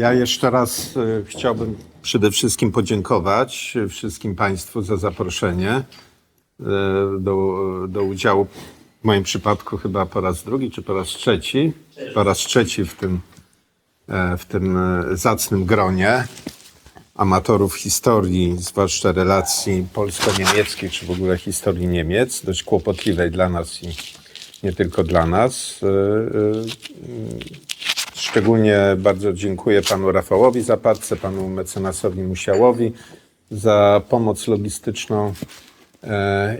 Ja jeszcze raz chciałbym przede wszystkim podziękować wszystkim Państwu za zaproszenie do udziału. W moim przypadku chyba po raz drugi czy po raz trzeci. Po raz trzeci w tym zacnym gronie amatorów historii, zwłaszcza relacji polsko-niemieckich, czy w ogóle historii Niemiec, dość kłopotliwej dla nas i nie tylko dla nas. Szczególnie bardzo dziękuję panu Rafałowi Zapadce, panu mecenasowi Musiałowi za pomoc logistyczną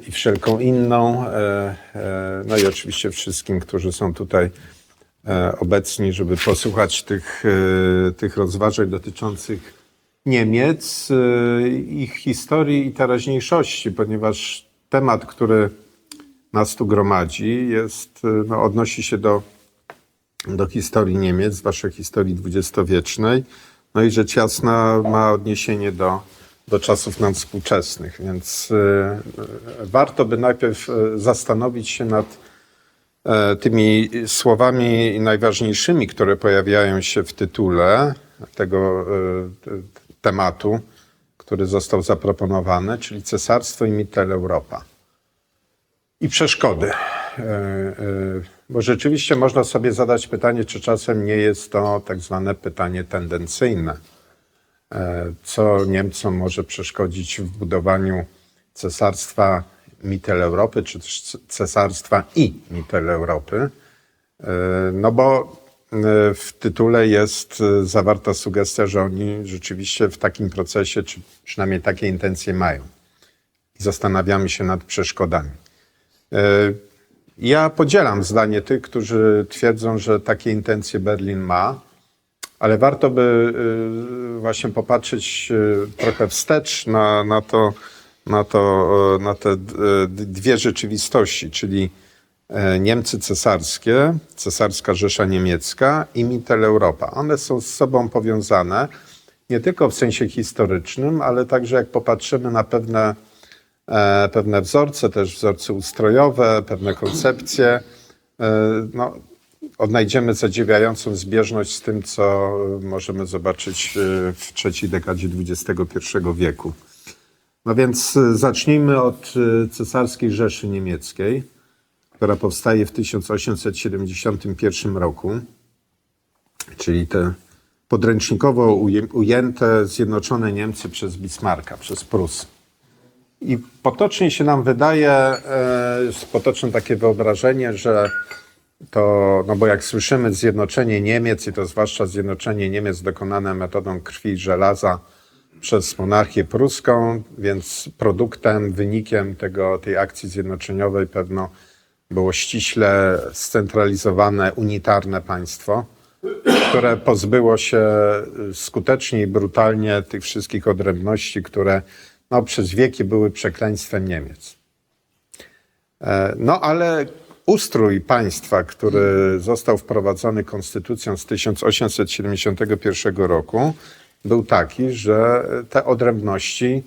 i wszelką inną. No i oczywiście wszystkim, którzy są tutaj obecni, żeby posłuchać tych rozważań dotyczących Niemiec, ich historii i teraźniejszości, ponieważ temat, który nas tu gromadzi, odnosi się do historii Niemiec, zwłaszcza historii dwudziestowiecznej, no i rzecz jasna ma odniesienie do czasów nam współczesnych, więc warto by najpierw zastanowić się nad tymi słowami najważniejszymi, które pojawiają się w tytule tego tematu, który został zaproponowany, czyli Cesarstwo i Mitteleuropa. I przeszkody. Bo rzeczywiście można sobie zadać pytanie, czy czasem nie jest to tak zwane pytanie tendencyjne. Co Niemcom może przeszkodzić w budowaniu Cesarstwa Mitteleuropy, czy też Cesarstwa i Mitteleuropy? No bo w tytule jest zawarta sugestia, że oni rzeczywiście w takim procesie, czy przynajmniej takie intencje mają. I zastanawiamy się nad przeszkodami. Ja podzielam zdanie tych, którzy twierdzą, że takie intencje Berlin ma, ale warto by właśnie popatrzeć trochę wstecz na te dwie rzeczywistości, czyli Niemcy cesarskie, Cesarska Rzesza Niemiecka i Mitteleuropa. One są z sobą powiązane nie tylko w sensie historycznym, ale także jak popatrzymy na pewne wzorce, też wzorce ustrojowe, pewne koncepcje, no, odnajdziemy zadziwiającą zbieżność z tym, co możemy zobaczyć w trzeciej dekadzie XXI wieku. No więc zacznijmy od Cesarskiej Rzeszy Niemieckiej, która powstaje w 1871 roku, czyli te podręcznikowo ujęte Zjednoczone Niemcy przez Bismarcka, przez Prusy. I potocznie się nam wydaje, jest potoczne takie wyobrażenie, że to, no bo jak słyszymy zjednoczenie Niemiec, i to zwłaszcza zjednoczenie Niemiec dokonane metodą krwi i żelaza przez monarchię pruską, więc produktem, wynikiem tej akcji zjednoczeniowej pewno było ściśle scentralizowane, unitarne państwo, które pozbyło się skutecznie i brutalnie tych wszystkich odrębności, które przez wieki były przekleństwem Niemiec. No ale ustrój państwa, który został wprowadzony konstytucją z 1871 roku, był taki, że te odrębności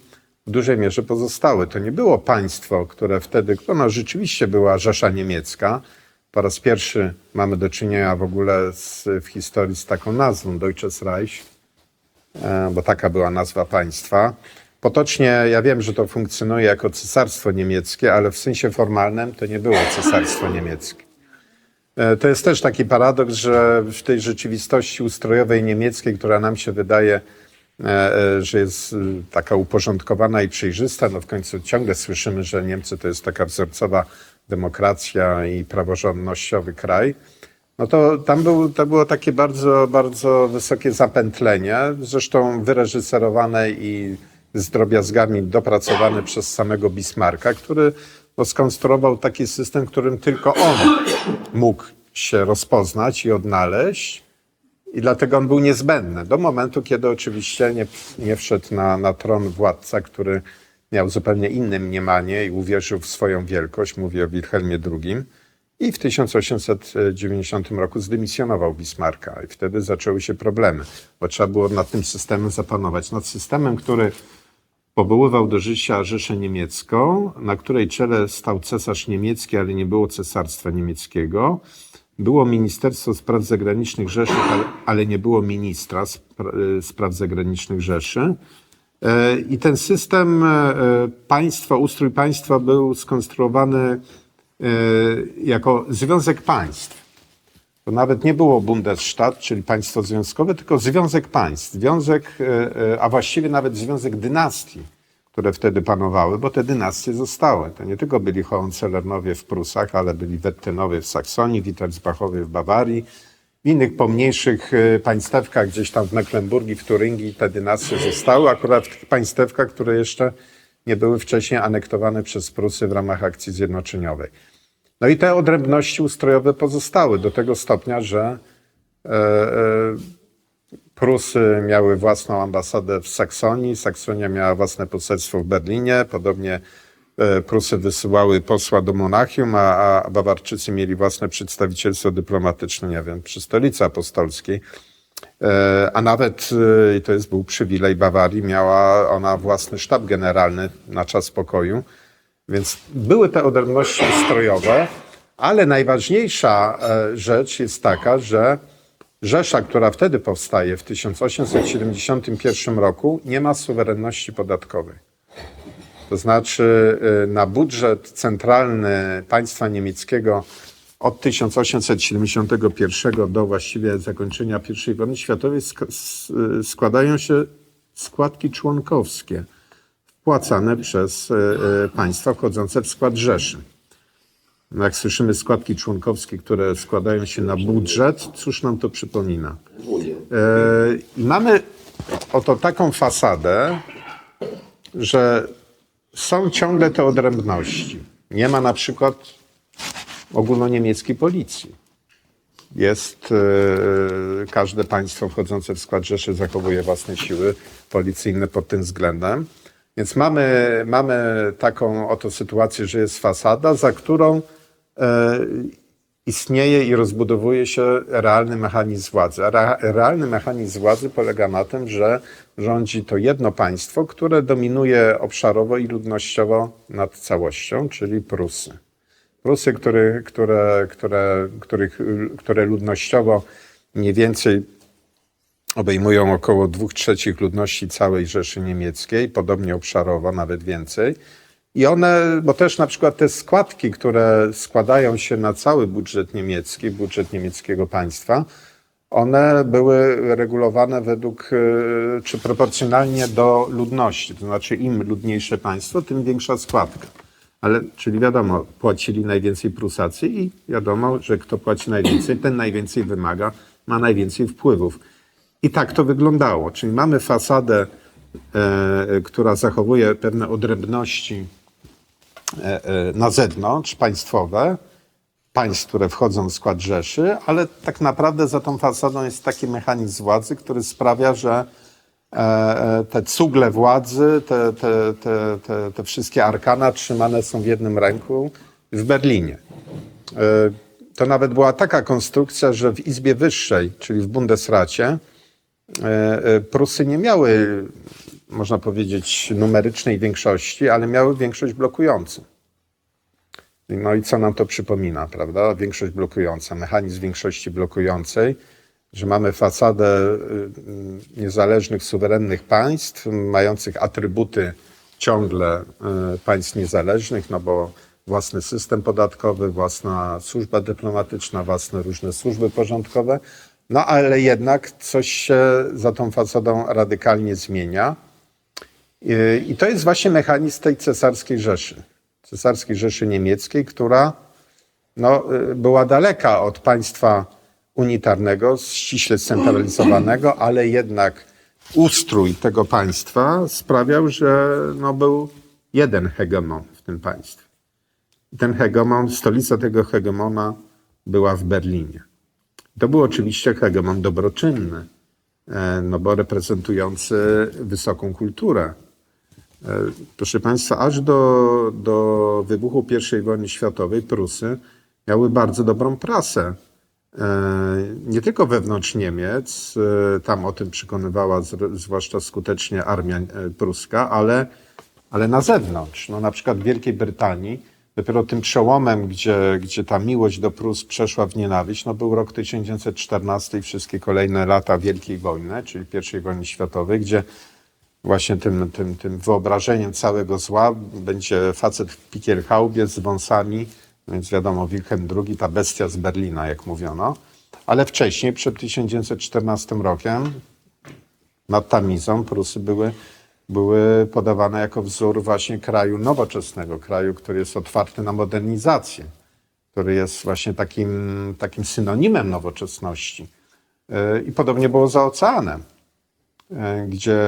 w dużej mierze pozostały. To nie było państwo, które wtedy, rzeczywiście była Rzesza Niemiecka. Po raz pierwszy mamy do czynienia w ogóle w historii z taką nazwą, Deutsches Reich, bo taka była nazwa państwa. Potocznie ja wiem, że to funkcjonuje jako Cesarstwo Niemieckie, ale w sensie formalnym to nie było Cesarstwo Niemieckie. To jest też taki paradoks, że w tej rzeczywistości ustrojowej niemieckiej, która nam się wydaje, że jest taka uporządkowana i przejrzysta, no w końcu ciągle słyszymy, że Niemcy to jest taka wzorcowa demokracja i praworządnościowy kraj, no to to było takie bardzo, bardzo wysokie zapętlenie, zresztą wyreżyserowane i z drobiazgami dopracowane przez samego Bismarcka, który skonstruował taki system, w którym tylko on mógł się rozpoznać i odnaleźć, i dlatego on był niezbędny do momentu, kiedy oczywiście nie wszedł na tron władca, który miał zupełnie inne mniemanie i uwierzył w swoją wielkość, mówię o Wilhelmie II, i w 1890 roku zdymisjonował Bismarcka i wtedy zaczęły się problemy, bo trzeba było nad tym systemem zapanować, nad systemem, który powoływał do życia Rzeszę Niemiecką, na której czele stał cesarz niemiecki, ale nie było cesarstwa niemieckiego. było Ministerstwo Spraw Zagranicznych Rzeszy, ale nie było ministra spraw zagranicznych Rzeszy. I ten system państwa, ustrój państwa był skonstruowany jako związek państw. To nawet nie było Bundesstaat, czyli państwo związkowe, tylko związek państw. Związek, a właściwie nawet związek dynastii, które wtedy panowały, bo te dynastie zostały. To nie tylko byli Hohenzollernowie w Prusach, ale byli Wettenowie w Saksonii, Wittelsbachowie w Bawarii, w innych pomniejszych państewkach, gdzieś tam w Mecklenburgii, w Turyngii te dynastie zostały, akurat w tych państewkach, które jeszcze nie były wcześniej anektowane przez Prusy w ramach akcji zjednoczeniowej. No i te odrębności ustrojowe pozostały do tego stopnia, że Prusy miały własną ambasadę w Saksonii, Saksonia miała własne poselstwo w Berlinie, podobnie Prusy wysyłały posła do Monachium, a Bawarczycy mieli własne przedstawicielstwo dyplomatyczne, nie wiem, przy Stolicy Apostolskiej. A nawet, i to był przywilej Bawarii, miała ona własny sztab generalny na czas pokoju. Więc były te odrębności ustrojowe, ale najważniejsza rzecz jest taka, że Rzesza, która wtedy powstaje w 1871 roku, nie ma suwerenności podatkowej. To znaczy na budżet centralny państwa niemieckiego od 1871 do właściwie zakończenia I wojny światowej składają się składki członkowskie wpłacane przez państwa wchodzące w skład Rzeszy. No jak słyszymy składki członkowskie, które składają się na budżet, cóż nam to przypomina? I mamy oto taką fasadę, że są ciągle te odrębności. Nie ma na przykład ogólnoniemieckiej policji. Każde państwo wchodzące w skład Rzeszy zachowuje własne siły policyjne pod tym względem. Więc mamy taką oto sytuację, że jest fasada, za którą istnieje i rozbudowuje się realny mechanizm władzy. A realny mechanizm władzy polega na tym, że rządzi to jedno państwo, które dominuje obszarowo i ludnościowo nad całością, czyli Prusy. Prusy, które ludnościowo mniej więcej obejmują około 2/3 ludności całej Rzeszy Niemieckiej, podobnie obszarowo, nawet więcej. I one, bo też na przykład te składki, które składają się na cały budżet niemiecki, budżet niemieckiego państwa, one były regulowane według, czy proporcjonalnie do ludności. To znaczy im ludniejsze państwo, tym większa składka. Czyli wiadomo, płacili najwięcej Prusacy i wiadomo, że kto płaci najwięcej, ten najwięcej wymaga, ma najwięcej wpływów. I tak to wyglądało. Czyli mamy fasadę, która zachowuje pewne odrębności na zewnątrz, państwowe, państw, które wchodzą w skład Rzeszy, ale tak naprawdę za tą fasadą jest taki mechanizm władzy, który sprawia, że te cugle władzy, te wszystkie arkana trzymane są w jednym ręku w Berlinie. To nawet była taka konstrukcja, że w Izbie Wyższej, czyli w Bundesracie, Prusy nie miały, można powiedzieć, numerycznej większości, ale miały większość blokującą. No i co nam to przypomina, prawda? Większość blokująca, mechanizm większości blokującej, że mamy fasadę niezależnych, suwerennych państw, mających atrybuty ciągle państw niezależnych, no bo własny system podatkowy, własna służba dyplomatyczna, własne różne służby porządkowe, no ale jednak coś się za tą fasadą radykalnie zmienia. I to jest właśnie mechanizm tej cesarskiej Rzeszy Niemieckiej, która była daleka od państwa unitarnego, ściśle scentralizowanego, ale jednak ustrój tego państwa sprawiał, że był jeden hegemon w tym państwie. I ten hegemon, stolica tego hegemona była w Berlinie. To był oczywiście hegemon dobroczynny, bo reprezentujący wysoką kulturę. Proszę Państwa, aż do wybuchu I wojny światowej Prusy miały bardzo dobrą prasę. Nie tylko wewnątrz Niemiec, tam o tym przekonywała zwłaszcza skutecznie armia pruska, ale na zewnątrz. Na przykład w Wielkiej Brytanii Dopiero tym przełomem, gdzie ta miłość do Prus przeszła w nienawiść, no był rok 1914 i wszystkie kolejne lata Wielkiej Wojny, czyli I wojny światowej, gdzie właśnie tym wyobrażeniem całego zła będzie facet w pikierhaubie z wąsami, więc wiadomo, Wilhelm II, ta bestia z Berlina, jak mówiono. Ale wcześniej, przed 1914 rokiem, nad Tamizą Prusy były podawane jako wzór właśnie kraju nowoczesnego, kraju, który jest otwarty na modernizację, który jest właśnie takim synonimem nowoczesności. I podobnie było za oceanem, gdzie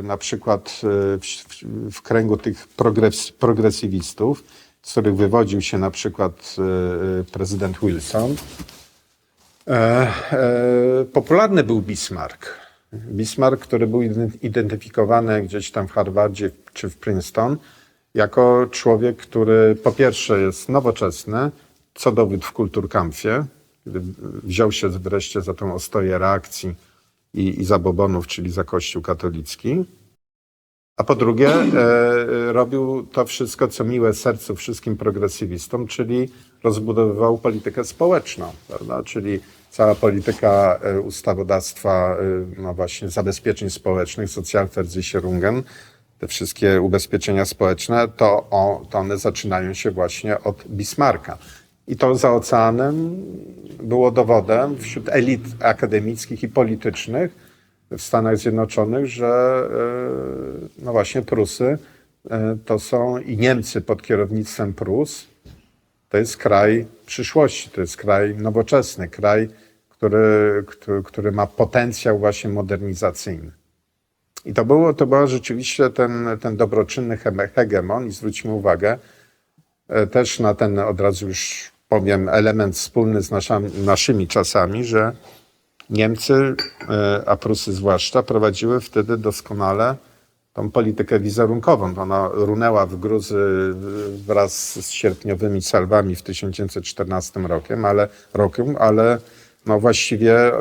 na przykład w kręgu tych progresywistów, z których wywodził się na przykład prezydent Wilson, popularny był Bismarck. Bismarck, który był identyfikowany gdzieś tam w Harvardzie czy w Princeton jako człowiek, który po pierwsze jest nowoczesny, co dowód w Kulturkampfie, kiedy wziął się wreszcie za tą ostoję reakcji i zabobonów, czyli za Kościół katolicki. A po drugie robił to wszystko, co miłe sercu wszystkim progresywistom, czyli rozbudowywał politykę społeczną, prawda? Czyli cała polityka ustawodawstwa, no właśnie zabezpieczeń społecznych, Sozialversicherungen, te wszystkie ubezpieczenia społeczne, to one zaczynają się właśnie od Bismarcka. I to za oceanem było dowodem wśród elit akademickich i politycznych w Stanach Zjednoczonych, że no właśnie Prusy to są i Niemcy pod kierownictwem Prus, to jest kraj przyszłości, to jest kraj nowoczesny, kraj, który ma potencjał właśnie modernizacyjny. I to był rzeczywiście ten dobroczynny hegemon i zwróćmy uwagę też na ten, od razu już powiem, element wspólny z naszymi czasami, że Niemcy, a Prusy zwłaszcza, prowadziły wtedy doskonale tą politykę wizerunkową. Ona runęła w gruzy wraz z sierpniowymi salwami w 1914 rokiem, ale no właściwie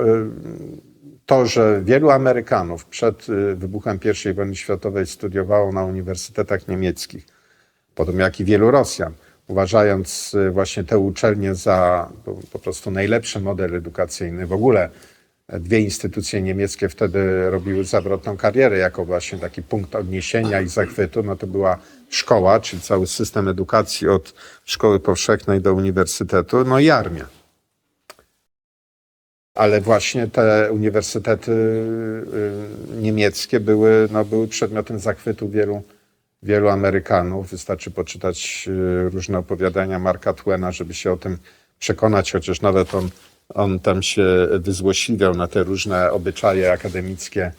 to, że wielu Amerykanów przed wybuchem I wojny światowej studiowało na uniwersytetach niemieckich, podobnie jak i wielu Rosjan, uważając właśnie te uczelnie za po prostu najlepszy model edukacyjny. W ogóle dwie instytucje niemieckie wtedy robiły zawrotną karierę jako właśnie taki punkt odniesienia i zachwytu. No to była szkoła, czyli cały system edukacji od szkoły powszechnej do uniwersytetu, no i armia. Ale właśnie te uniwersytety niemieckie były przedmiotem zachwytu wielu Amerykanów. Wystarczy poczytać różne opowiadania Marka Twena, żeby się o tym przekonać, chociaż nawet on tam się wyzłośliwiał na te różne obyczaje akademickie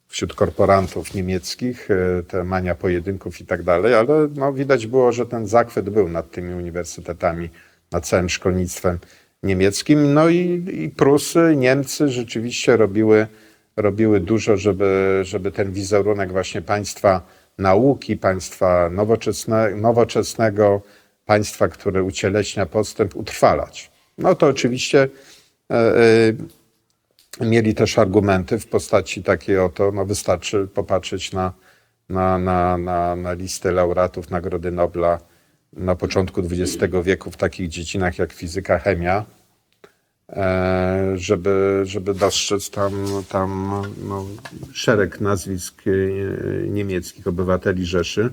wśród korporantów niemieckich, te mania pojedynków i tak dalej, ale no, widać było, że ten zachwyt był nad tymi uniwersytetami, nad całym szkolnictwem niemieckim. No i Prusy, Niemcy rzeczywiście robiły dużo, żeby ten wizerunek właśnie państwa nauki, państwa nowoczesnego, państwa, które ucieleśnia postęp, utrwalać. No to oczywiście mieli też argumenty w postaci takiej oto, no wystarczy popatrzeć na listę laureatów Nagrody Nobla na początku XX wieku w takich dziedzinach jak fizyka, chemia, żeby dostrzec tam no, szereg nazwisk niemieckich obywateli Rzeszy,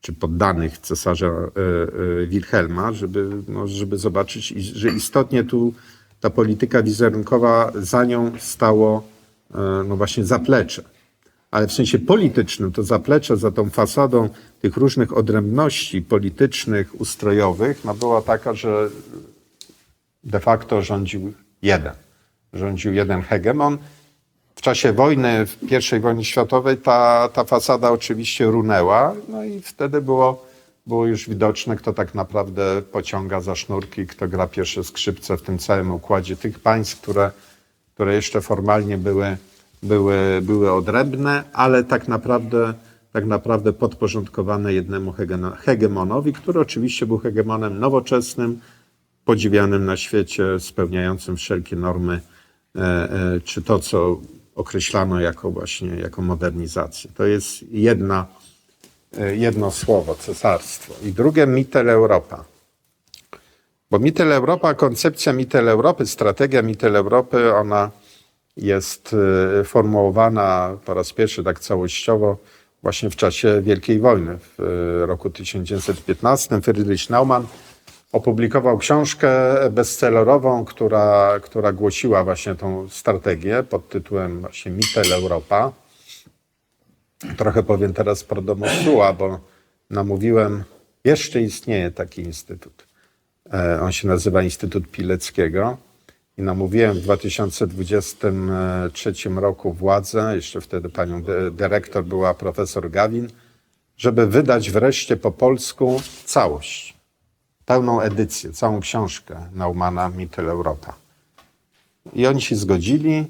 czy poddanych cesarza Wilhelma, żeby zobaczyć, że istotnie tu ta polityka wizerunkowa, za nią stało no właśnie zaplecze. Ale w sensie politycznym to zaplecze za tą fasadą tych różnych odrębności politycznych, ustrojowych, no była taka, że de facto rządził jeden hegemon. W czasie wojny, w I wojny światowej ta fasada oczywiście runęła, no i wtedy było już widoczne, kto tak naprawdę pociąga za sznurki, kto gra pierwsze skrzypce w tym całym układzie tych państw, które jeszcze formalnie były odrębne, ale tak naprawdę podporządkowane jednemu hegemonowi, który oczywiście był hegemonem nowoczesnym, podziwianym na świecie, spełniającym wszelkie normy, czy to, co określano jako modernizację. To jest jedno słowo, cesarstwo. I drugie Mitteleuropa. Bo Mitteleuropa, koncepcja Mitteleuropy, strategia Mitteleuropy, ona jest formułowana po raz pierwszy tak całościowo właśnie w czasie Wielkiej Wojny. W roku 1915 Friedrich Naumann opublikował książkę bestsellerową, która głosiła właśnie tą strategię pod tytułem właśnie Mitteleuropa. Trochę powiem teraz pro domo sua, bo namówiłem, jeszcze istnieje taki instytut. On się nazywa Instytut Pileckiego. I namówiłem w 2023 roku władzę, jeszcze wtedy panią dyrektor była profesor Gawin, żeby wydać wreszcie po polsku całość, pełną edycję, całą książkę Naumanna Mitteleuropa. I oni się zgodzili,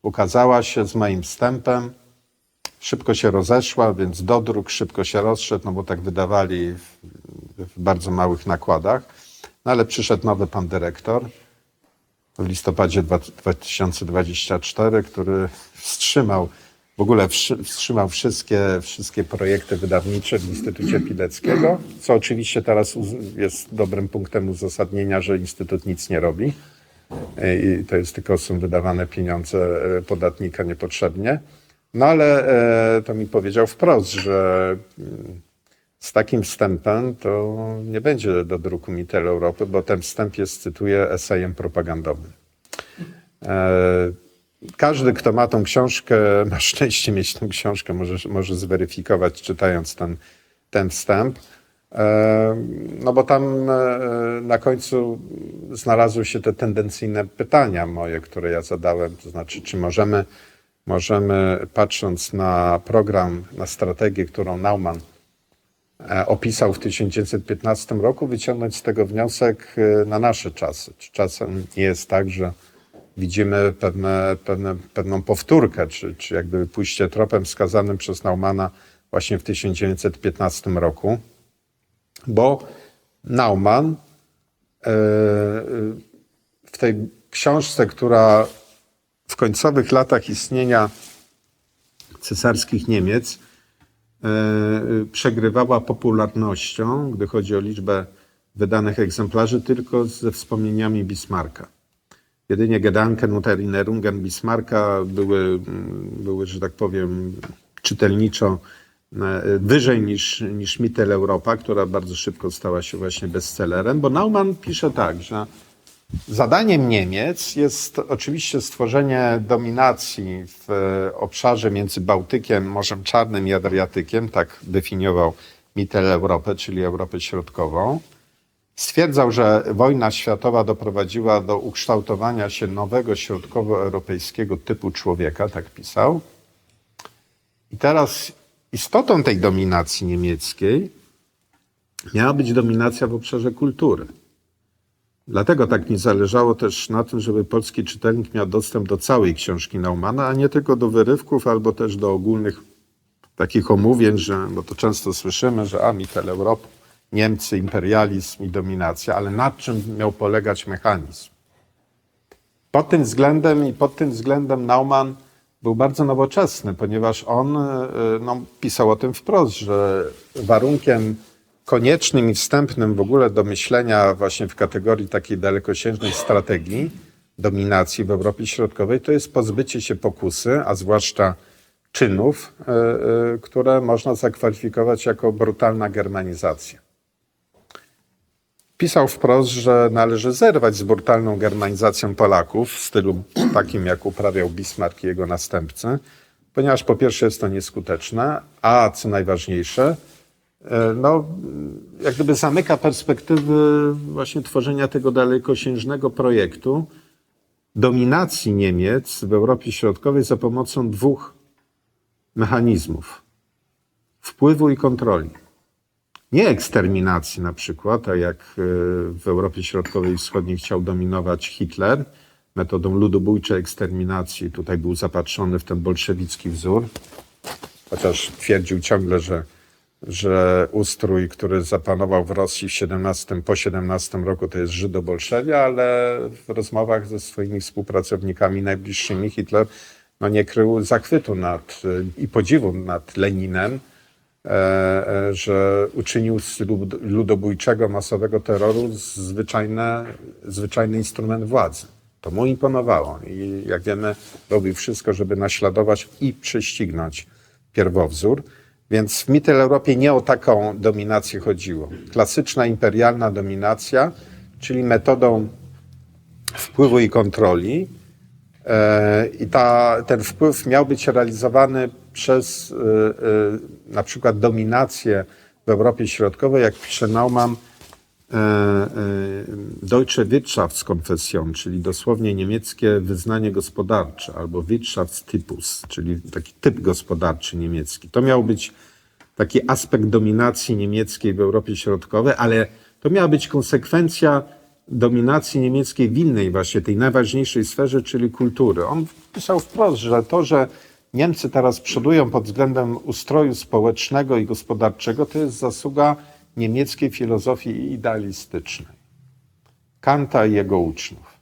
ukazała się z moim wstępem, szybko się rozeszła, więc dodruk szybko się rozszedł, no bo tak wydawali w bardzo małych nakładach. No ale przyszedł nowy pan dyrektor w listopadzie 2024, który wstrzymał wszystkie projekty wydawnicze w Instytucie Pileckiego, co oczywiście teraz jest dobrym punktem uzasadnienia, że Instytut nic nie robi. I to jest tylko są wydawane pieniądze podatnika niepotrzebnie. No ale to mi powiedział wprost, że z takim wstępem to nie będzie do druku Mitteleuropy, bo ten wstęp jest, cytuję, esejem propagandowym. Każdy, kto ma tą książkę, ma szczęście mieć tą książkę, może zweryfikować, czytając ten wstęp. No bo tam na końcu znalazły się te tendencyjne pytania moje, które ja zadałem. To znaczy, czy możemy patrząc na program, na strategię, którą Naumann opisał w 1915 roku, wyciągnąć z tego wniosek na nasze czasy. Czy czasem nie jest tak, że widzimy pewną powtórkę, czy jakby pójście tropem wskazanym przez Naumana właśnie w 1915 roku, bo Naumann w tej książce, która w końcowych latach istnienia cesarskich Niemiec przegrywała popularnością, gdy chodzi o liczbę wydanych egzemplarzy, tylko ze wspomnieniami Bismarcka. Jedynie Gedanken und Erinnerungen Bismarcka były, że tak powiem, czytelniczo wyżej niż Mitteleuropa, która bardzo szybko stała się właśnie bestsellerem, bo Naumann pisze tak, że zadaniem Niemiec jest oczywiście stworzenie dominacji w obszarze między Bałtykiem, Morzem Czarnym i Adriatykiem, tak definiował Mitteleuropę, czyli Europę Środkową. Stwierdzał, że wojna światowa doprowadziła do ukształtowania się nowego środkowoeuropejskiego typu człowieka, tak pisał. I teraz istotą tej dominacji niemieckiej miała być dominacja w obszarze kultury. Dlatego tak mi zależało też na tym, żeby polski czytelnik miał dostęp do całej książki Naumana, a nie tylko do wyrywków albo też do ogólnych takich omówień, bo to często słyszymy, że Mitteleuropa, Niemcy, imperializm i dominacja, ale na czym miał polegać mechanizm? Pod tym względem Naumann był bardzo nowoczesny, ponieważ on pisał o tym wprost, że warunkiem koniecznym i wstępnym w ogóle do myślenia właśnie w kategorii takiej dalekosiężnej strategii dominacji w Europie Środkowej to jest pozbycie się pokusy, a zwłaszcza czynów, które można zakwalifikować jako brutalna germanizacja. Pisał wprost, że należy zerwać z brutalną germanizacją Polaków w stylu takim, jak uprawiał Bismarck i jego następcy, ponieważ po pierwsze jest to nieskuteczne, a co najważniejsze, jak gdyby zamyka perspektywy właśnie tworzenia tego dalekosiężnego projektu dominacji Niemiec w Europie Środkowej za pomocą dwóch mechanizmów: wpływu i kontroli. Nie eksterminacji na przykład, tak jak w Europie Środkowej i Wschodniej chciał dominować Hitler metodą ludobójczej eksterminacji. Tutaj był zapatrzony w ten bolszewicki wzór, chociaż twierdził ciągle, że ustrój, który zapanował w Rosji po 17 roku, to jest żydobolszewia, ale w rozmowach ze swoimi współpracownikami najbliższymi Hitler nie krył zachwytu i podziwu nad Leninem, że uczynił z ludobójczego, masowego terroru zwyczajny instrument władzy. To mu imponowało i jak wiemy, robił wszystko, żeby naśladować i prześcignąć pierwowzór. Więc w Mitteleuropie nie o taką dominację chodziło. Klasyczna imperialna dominacja, czyli metodą wpływu i kontroli. I ten wpływ miał być realizowany przez na przykład dominację w Europie Środkowej, jak pisze Naumann, Deutsche Wirtschaftskonfession, czyli dosłownie niemieckie wyznanie gospodarcze, albo Wirtschaftstypus, czyli taki typ gospodarczy niemiecki. To miał być taki aspekt dominacji niemieckiej w Europie Środkowej, ale to miała być konsekwencja dominacji niemieckiej w innej właśnie, tej najważniejszej sferze, czyli kultury. On pisał wprost, że to, że Niemcy teraz przodują pod względem ustroju społecznego i gospodarczego, to jest zasługa niemieckiej filozofii idealistycznej. Kanta i jego uczniów.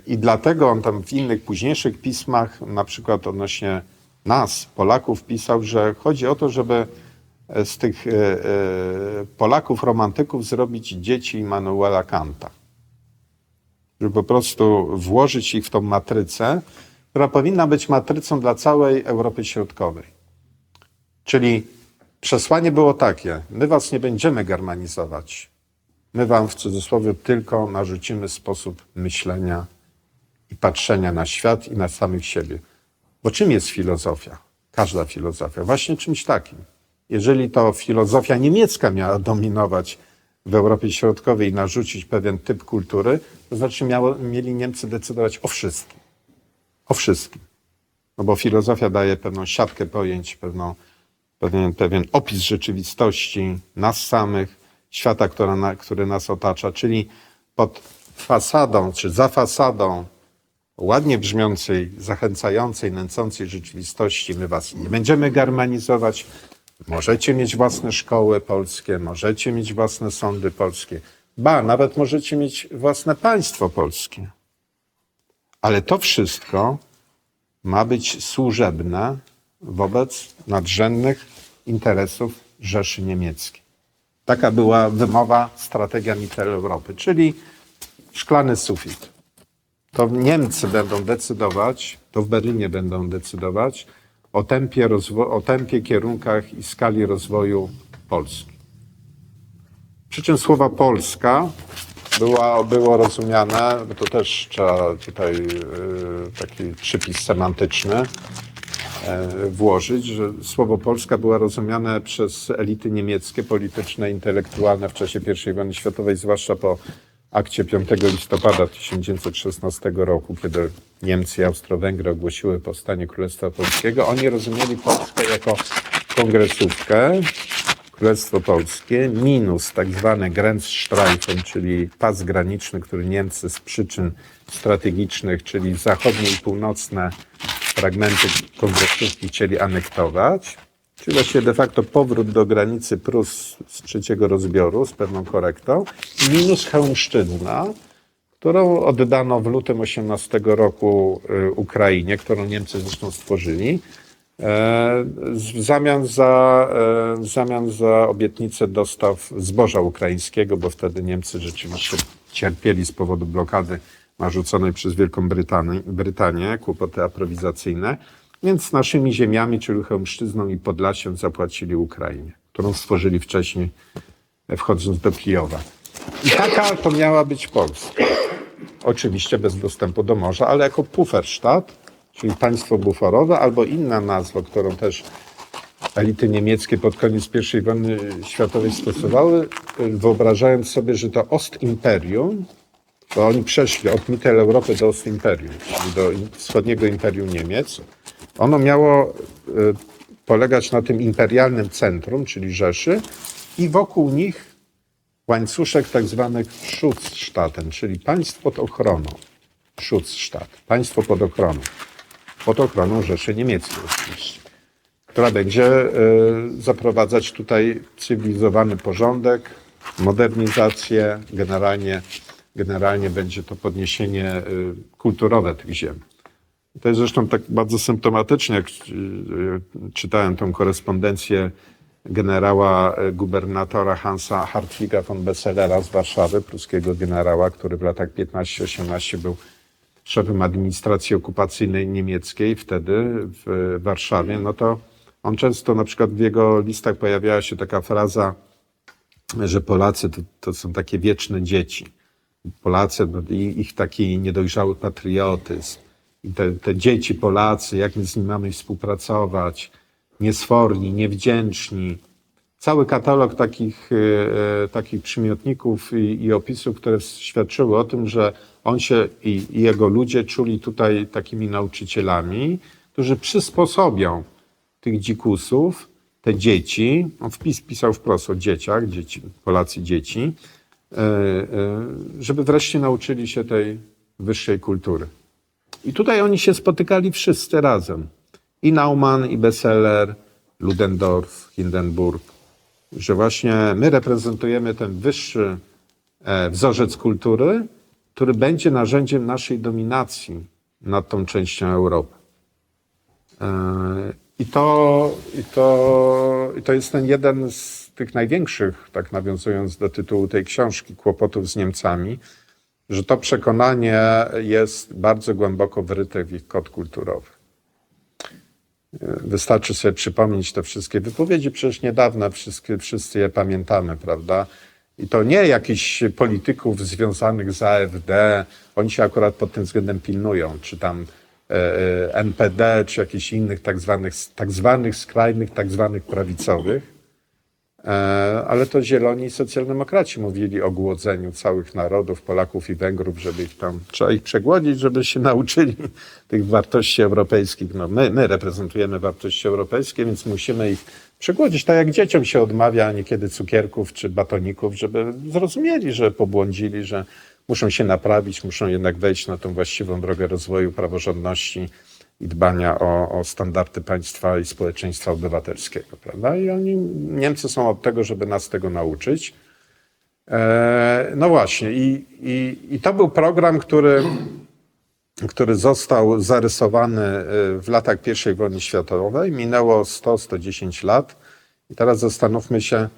I dlatego on tam w innych późniejszych pismach, na przykład odnośnie nas, Polaków, pisał, że chodzi o to, żeby z tych Polaków romantyków zrobić dzieci Immanuela Kanta. Żeby po prostu włożyć ich w tą matrycę, która powinna być matrycą dla całej Europy Środkowej. Czyli przesłanie było takie: my was nie będziemy germanizować. My wam w cudzysłowie tylko narzucimy sposób myślenia i patrzenia na świat i na samych siebie. Bo czym jest filozofia? Każda filozofia. Właśnie czymś takim. Jeżeli to filozofia niemiecka miała dominować w Europie Środkowej i narzucić pewien typ kultury, to znaczy mieli Niemcy decydować o wszystkim. O wszystkim. No bo filozofia daje pewną siatkę pojęć, pewien opis rzeczywistości, nas samych, świata, który nas otacza, czyli pod fasadą, czy za fasadą ładnie brzmiącej, zachęcającej, nęcącej rzeczywistości my was nie będziemy germanizować. Możecie mieć własne szkoły polskie, możecie mieć własne sądy polskie. Ba, nawet możecie mieć własne państwo polskie. Ale to wszystko ma być służebne wobec nadrzędnych interesów Rzeszy Niemieckiej. Taka była wymowa, strategia Mitteleuropy, czyli szklany sufit. To Niemcy będą decydować, to w Berlinie będą decydować o tempie, kierunkach i skali rozwoju Polski. Przy czym słowa Polska było rozumiane, bo to też trzeba tutaj taki przypis semantyczny włożyć, że słowo Polska było rozumiane przez elity niemieckie, polityczne, intelektualne w czasie I wojny światowej, zwłaszcza po akcie 5 listopada 1916 roku, kiedy Niemcy i Austro-Węgry ogłosiły powstanie Królestwa Polskiego. Oni rozumieli Polskę jako kongresówkę, Królestwo Polskie, minus tak zwany Grenzstreifen, czyli pas graniczny, który Niemcy z przyczyn strategicznych, czyli zachodnie i północne fragmenty kongresówki chcieli anektować. Czyli właściwie de facto powrót do granicy Prus z trzeciego rozbioru z pewną korektą. Minus Chełmszczyzna, którą oddano w lutym 18 roku Ukrainie, którą Niemcy zresztą stworzyli, w zamian za obietnicę dostaw zboża ukraińskiego, bo wtedy Niemcy rzeczywiście cierpieli z powodu blokady narzuconej przez Wielką Brytanię, kłopoty aprowizacyjne. Więc naszymi ziemiami, czyli Chełmszczyzną i Podlasiem, zapłacili Ukrainie, którą stworzyli wcześniej, wchodząc do Kijowa. I taka to miała być Polska. Oczywiście bez dostępu do morza, ale jako Pufferstadt, czyli państwo buforowe, albo inna nazwa, którą też elity niemieckie pod koniec I wojny światowej stosowały, wyobrażając sobie, że to Ostimperium, bo oni przeszli od Mitteleuropy do Ostimperium, czyli do wschodniego imperium Niemiec. Ono miało polegać na tym imperialnym centrum, czyli Rzeszy, i wokół nich łańcuszek tak zwanych Schutzstaaten, czyli państw pod ochroną. Schutzstaat, państwo pod ochroną Rzeszy Niemieckiej oczywiście, która będzie zaprowadzać tutaj cywilizowany porządek, modernizację, generalnie będzie to podniesienie kulturowe tych ziem. To jest zresztą tak bardzo symptomatyczne, jak czytałem tą korespondencję generała gubernatora Hansa Hartwiga von Bessellera z Warszawy, pruskiego generała, który w latach 15-18 był szefem administracji okupacyjnej niemieckiej wtedy w Warszawie, no to on często, na przykład w jego listach pojawiała się taka fraza, że Polacy to są takie wieczne dzieci. Polacy, ich taki niedojrzały patriotyzm. I te dzieci Polacy, jak my z nimi mamy współpracować, niesforni, niewdzięczni. Cały katalog takich przymiotników i opisów, które świadczyły o tym, że on się i jego ludzie czuli tutaj takimi nauczycielami, którzy przysposobią tych dzikusów, te dzieci, on pisał wprost o dzieciach, Polacy dzieci, żeby wreszcie nauczyli się tej wyższej kultury. I tutaj oni się spotykali wszyscy razem. I Naumann, i Besseller, Ludendorff, Hindenburg, że właśnie my reprezentujemy ten wyższy wzorzec kultury, który będzie narzędziem naszej dominacji nad tą częścią Europy. I to jest ten jeden z tych największych, tak nawiązując do tytułu tej książki, kłopotów z Niemcami, że to przekonanie jest bardzo głęboko wryte w ich kod kulturowy. Wystarczy sobie przypomnieć te wszystkie wypowiedzi, przecież niedawno wszyscy je pamiętamy, prawda? I to nie jakichś polityków związanych z AfD, oni się akurat pod tym względem pilnują, czy tam NPD, czy jakichś innych tak zwanych skrajnych, tak zwanych prawicowych, ale to zieloni i socjaldemokraci mówili o głodzeniu całych narodów, Polaków i Węgrów, żeby trzeba ich przegłodzić, żeby się nauczyli tych wartości europejskich. No my reprezentujemy wartości europejskie, więc musimy ich przegłodzić, tak jak dzieciom się odmawia niekiedy cukierków czy batoników, żeby zrozumieli, że pobłądzili, że muszą się naprawić, muszą jednak wejść na tą właściwą drogę rozwoju, praworządności i dbania o standardy państwa i społeczeństwa obywatelskiego, prawda? I Niemcy są od tego, żeby nas tego nauczyć. No właśnie, i to był program, który został zarysowany w latach I wojny światowej. Minęło 100-110 lat i teraz zastanówmy się,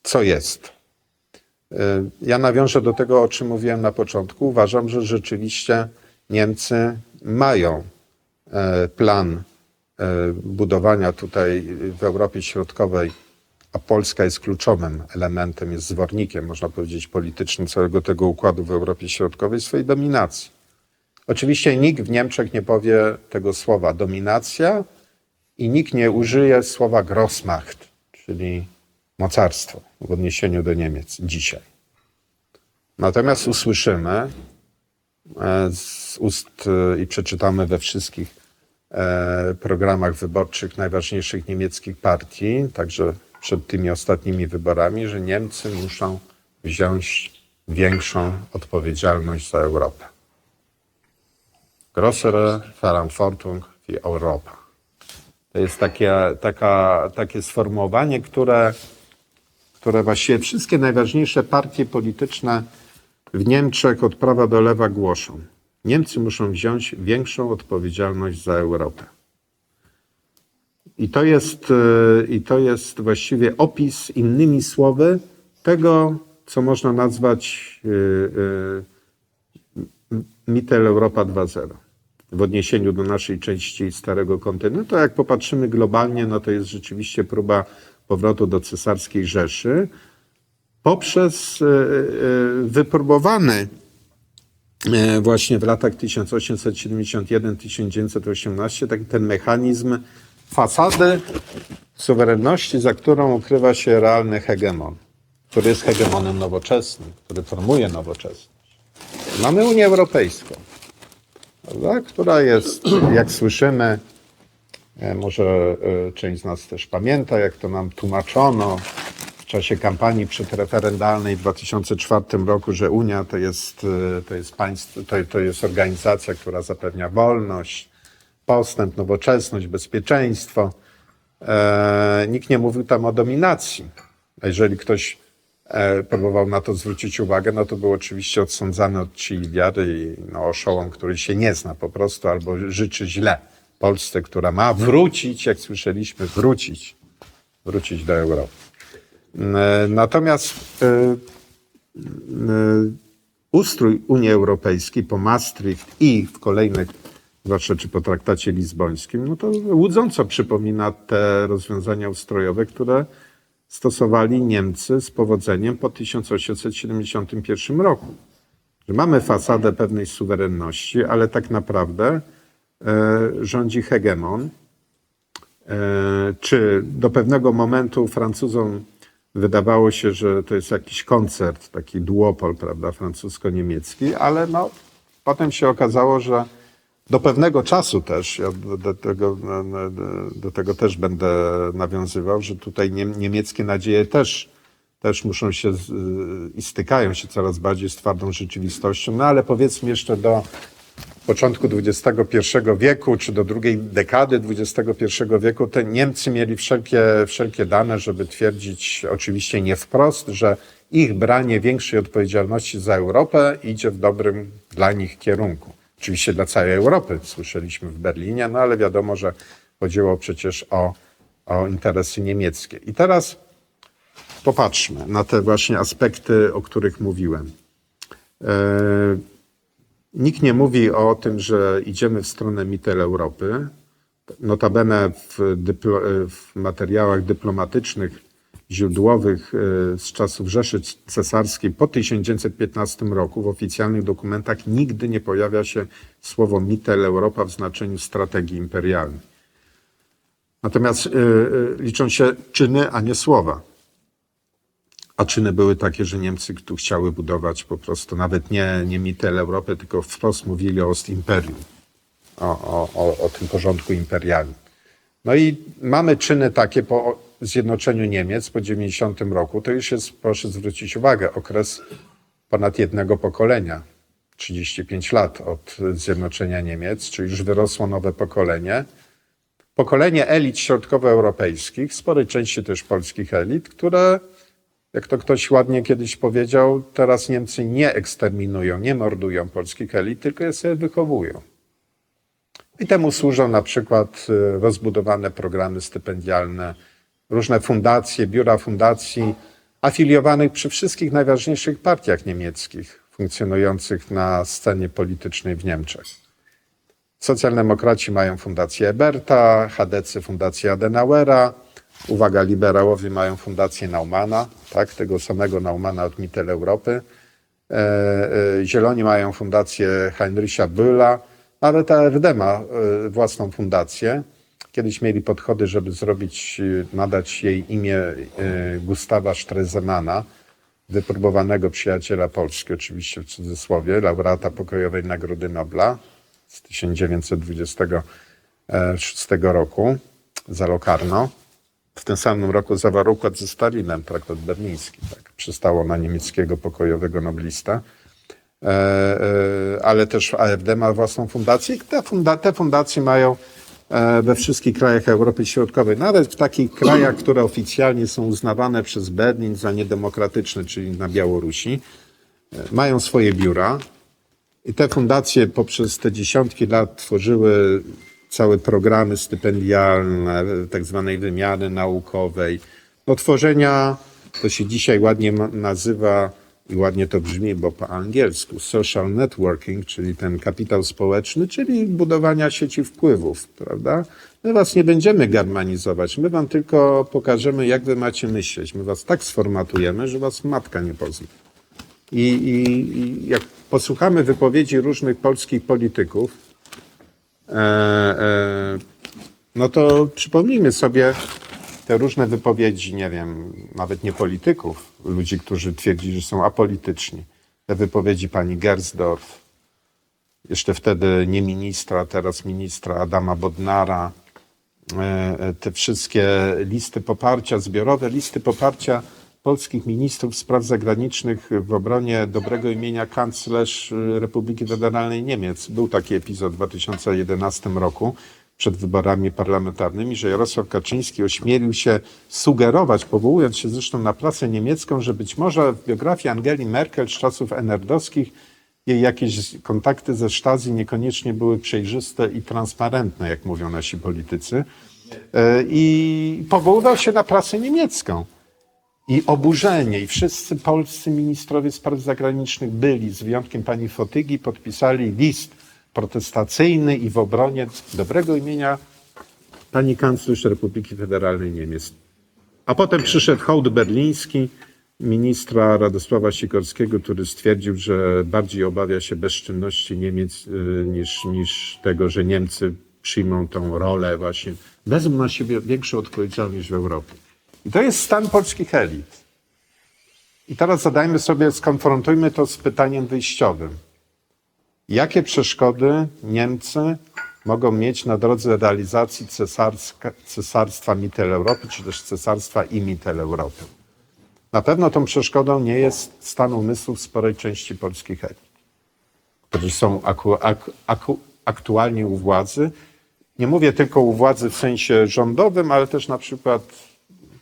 co jest. Ja nawiążę do tego, o czym mówiłem na początku. Uważam, że rzeczywiście Niemcy mają plan budowania tutaj w Europie Środkowej, a Polska jest kluczowym elementem, jest zwornikiem, można powiedzieć, politycznym całego tego układu w Europie Środkowej, swojej dominacji. Oczywiście nikt w Niemczech nie powie tego słowa dominacja i nikt nie użyje słowa Grossmacht, czyli mocarstwo w odniesieniu do Niemiec dzisiaj. Natomiast usłyszymy z ust i przeczytamy we wszystkich programach wyborczych najważniejszych niemieckich partii, także przed tymi ostatnimi wyborami, że Niemcy muszą wziąć większą odpowiedzialność za Europę. Größere Verantwortung für Europa. To jest takie sformułowanie, które właściwie wszystkie najważniejsze partie polityczne w Niemczech od prawa do lewa głoszą. Niemcy muszą wziąć większą odpowiedzialność za Europę. I to jest właściwie opis, innymi słowy, tego, co można nazwać Mitteleuropa 2.0 w odniesieniu do naszej części Starego Kontynentu. Jak popatrzymy globalnie, no to jest rzeczywiście próba powrotu do cesarskiej Rzeszy poprzez wypróbowany właśnie w latach 1871-1918 ten mechanizm fasady suwerenności, za którą ukrywa się realny hegemon, który jest hegemonem nowoczesnym, który formuje nowoczesność. Mamy Unię Europejską, prawda? Która jest, jak słyszymy, może część z nas też pamięta, jak to nam tłumaczono w czasie kampanii przedreferendalnej w 2004 roku, że Unia to jest organizacja, która zapewnia wolność, postęp, nowoczesność, bezpieczeństwo. Nikt nie mówił tam o dominacji. A jeżeli ktoś próbował na to zwrócić uwagę, no to był oczywiście odsądzany od czci wiary i oszołom, który się nie zna po prostu albo życzy źle Polsce, która ma wrócić, jak słyszeliśmy, wrócić do Europy. Natomiast ustrój Unii Europejskiej po Maastricht i w kolejnych, zwłaszcza czy po traktacie lizbońskim, no to łudząco przypomina te rozwiązania ustrojowe, które stosowali Niemcy z powodzeniem po 1871 roku. Że mamy fasadę pewnej suwerenności, ale tak naprawdę rządzi hegemon. Czy do pewnego momentu Francuzom wydawało się, że to jest jakiś koncert, taki duopol, prawda, francusko-niemiecki, ale no, potem się okazało, że do pewnego czasu też, ja do tego też będę nawiązywał, że tutaj niemieckie nadzieje też muszą się i stykają się coraz bardziej z twardą rzeczywistością, no ale powiedzmy jeszcze do początku XXI wieku, czy do drugiej dekady XXI wieku, te Niemcy mieli wszelkie dane, żeby twierdzić, oczywiście nie wprost, że ich branie większej odpowiedzialności za Europę idzie w dobrym dla nich kierunku. Oczywiście dla całej Europy, słyszeliśmy w Berlinie, no ale wiadomo, że chodziło przecież o interesy niemieckie. I teraz popatrzmy na te właśnie aspekty, o których mówiłem. Nikt nie mówi o tym, że idziemy w stronę Mitteleuropy. Notabene w materiałach dyplomatycznych, źródłowych z czasów Rzeszy Cesarskiej po 1915 roku w oficjalnych dokumentach nigdy nie pojawia się słowo Mitteleuropa w znaczeniu strategii imperialnej. Natomiast liczą się czyny, a nie słowa. A czyny były takie, że Niemcy tu chciały budować po prostu nawet nie Mitteleuropę, tylko wprost mówili o Ostimperium, o tym porządku imperialnym. No i mamy czyny takie po zjednoczeniu Niemiec po 90 roku. To już jest, proszę zwrócić uwagę, okres ponad jednego pokolenia. 35 lat od zjednoczenia Niemiec, czyli już wyrosło nowe pokolenie. Pokolenie elit środkowoeuropejskich, sporej części też polskich elit, które, jak to ktoś ładnie kiedyś powiedział, teraz Niemcy nie eksterminują, nie mordują polskich elit, tylko je sobie wychowują. I temu służą na przykład rozbudowane programy stypendialne, różne fundacje, biura fundacji afiliowanych przy wszystkich najważniejszych partiach niemieckich funkcjonujących na scenie politycznej w Niemczech. Socjaldemokraci mają fundację Eberta, chadecy fundację Adenauera, uwaga, liberałowie mają fundację Naumana, tak, tego samego Naumana od Mitteleuropy. Zieloni mają fundację Heinricha Böhla, ale ta AfD ma własną fundację. Kiedyś mieli podchody, żeby nadać jej imię Gustawa Stresemana, wypróbowanego przyjaciela Polski, oczywiście w cudzysłowie, laureata pokojowej Nagrody Nobla z 1926 roku za Locarno. W tym samym roku zawarł układ ze Stalinem, traktat berliński. Tak, przystało na niemieckiego pokojowego noblista. Ale też AfD ma własną fundację i te fundacje mają we wszystkich krajach Europy Środkowej, nawet w takich krajach, które oficjalnie są uznawane przez Berlin za niedemokratyczne, czyli na Białorusi, mają swoje biura i te fundacje poprzez te dziesiątki lat tworzyły całe programy stypendialne, tak zwanej wymiany naukowej, do tworzenia, to się dzisiaj ładnie nazywa i ładnie to brzmi, bo po angielsku, social networking, czyli ten kapitał społeczny, czyli budowania sieci wpływów, prawda? My was nie będziemy germanizować, my wam tylko pokażemy, jak wy macie myśleć. My was tak sformatujemy, że was matka nie pozna. I jak posłuchamy wypowiedzi różnych polskich polityków, no to przypomnijmy sobie te różne wypowiedzi, nie wiem, nawet nie polityków, ludzi, którzy twierdzili, że są apolityczni. Te wypowiedzi pani Gersdorf, jeszcze wtedy nie ministra, teraz ministra Adama Bodnara, te wszystkie listy poparcia, zbiorowe listy poparcia polskich ministrów spraw zagranicznych w obronie dobrego imienia kanclerz Republiki Federalnej Niemiec. Był taki epizod w 2011 roku. przed wyborami parlamentarnymi, że Jarosław Kaczyński ośmielił się sugerować, powołując się zresztą na prasę niemiecką, że być może w biografii Angeli Merkel z czasów NRD-owskich jej jakieś kontakty ze Stasi niekoniecznie były przejrzyste i transparentne, jak mówią nasi politycy. I powoływał się na prasę niemiecką. I oburzenie, i wszyscy polscy ministrowie spraw zagranicznych byli, z wyjątkiem pani Fotygi, podpisali list protestacyjny i w obronie dobrego imienia pani kanclerz Republiki Federalnej Niemiec. A potem przyszedł hołd berliński ministra Radosława Sikorskiego, który stwierdził, że bardziej obawia się bezczynności Niemiec niż tego, że Niemcy przyjmą tą rolę właśnie, wezmą na siebie większą odpowiedzialność w Europie. I to jest stan polskich elit. I teraz zadajmy sobie, skonfrontujmy to z pytaniem wyjściowym. Jakie przeszkody Niemcy mogą mieć na drodze realizacji cesarstwa Mitteleuropy, czy też cesarstwa i Mitteleuropy? Na pewno tą przeszkodą nie jest stan umysłów sporej części polskich elit, którzy są aktualnie u władzy. Nie mówię tylko u władzy w sensie rządowym, ale też na przykład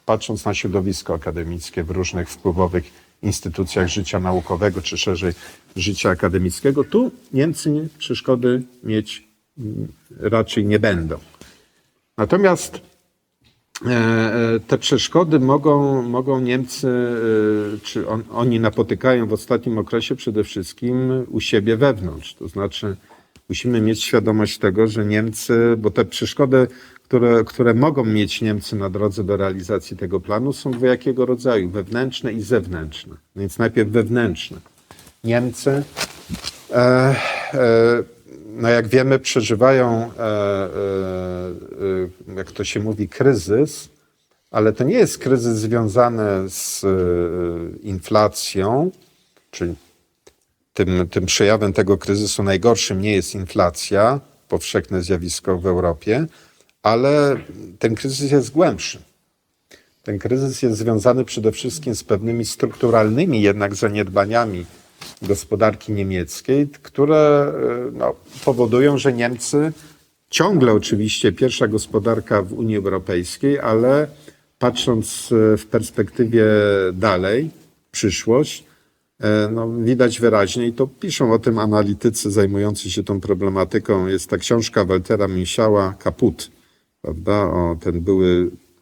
patrząc na środowisko akademickie w różnych wpływowych instytucjach życia naukowego, czy szerzej życia akademickiego, tu Niemcy przeszkody mieć raczej nie będą. Natomiast te przeszkody mogą Niemcy, czy oni napotykają w ostatnim okresie przede wszystkim u siebie wewnątrz. To znaczy musimy mieć świadomość tego, że Niemcy, bo te przeszkody, które mogą mieć Niemcy na drodze do realizacji tego planu, są dwojakiego rodzaju, wewnętrzne i zewnętrzne. Więc najpierw wewnętrzne. Niemcy, no jak wiemy, przeżywają, jak to się mówi, kryzys, ale to nie jest kryzys związany z inflacją, czyli tym przejawem tego kryzysu najgorszym nie jest inflacja, powszechne zjawisko w Europie, ale ten kryzys jest głębszy. Ten kryzys jest związany przede wszystkim z pewnymi strukturalnymi jednak zaniedbaniami gospodarki niemieckiej, które powodują, że Niemcy ciągle oczywiście pierwsza gospodarka w Unii Europejskiej, ale patrząc w perspektywie dalej, przyszłość, widać wyraźnie i to piszą o tym analitycy zajmujący się tą problematyką. Jest ta książka Waltera Miesiała, Kaput, prawda? Ten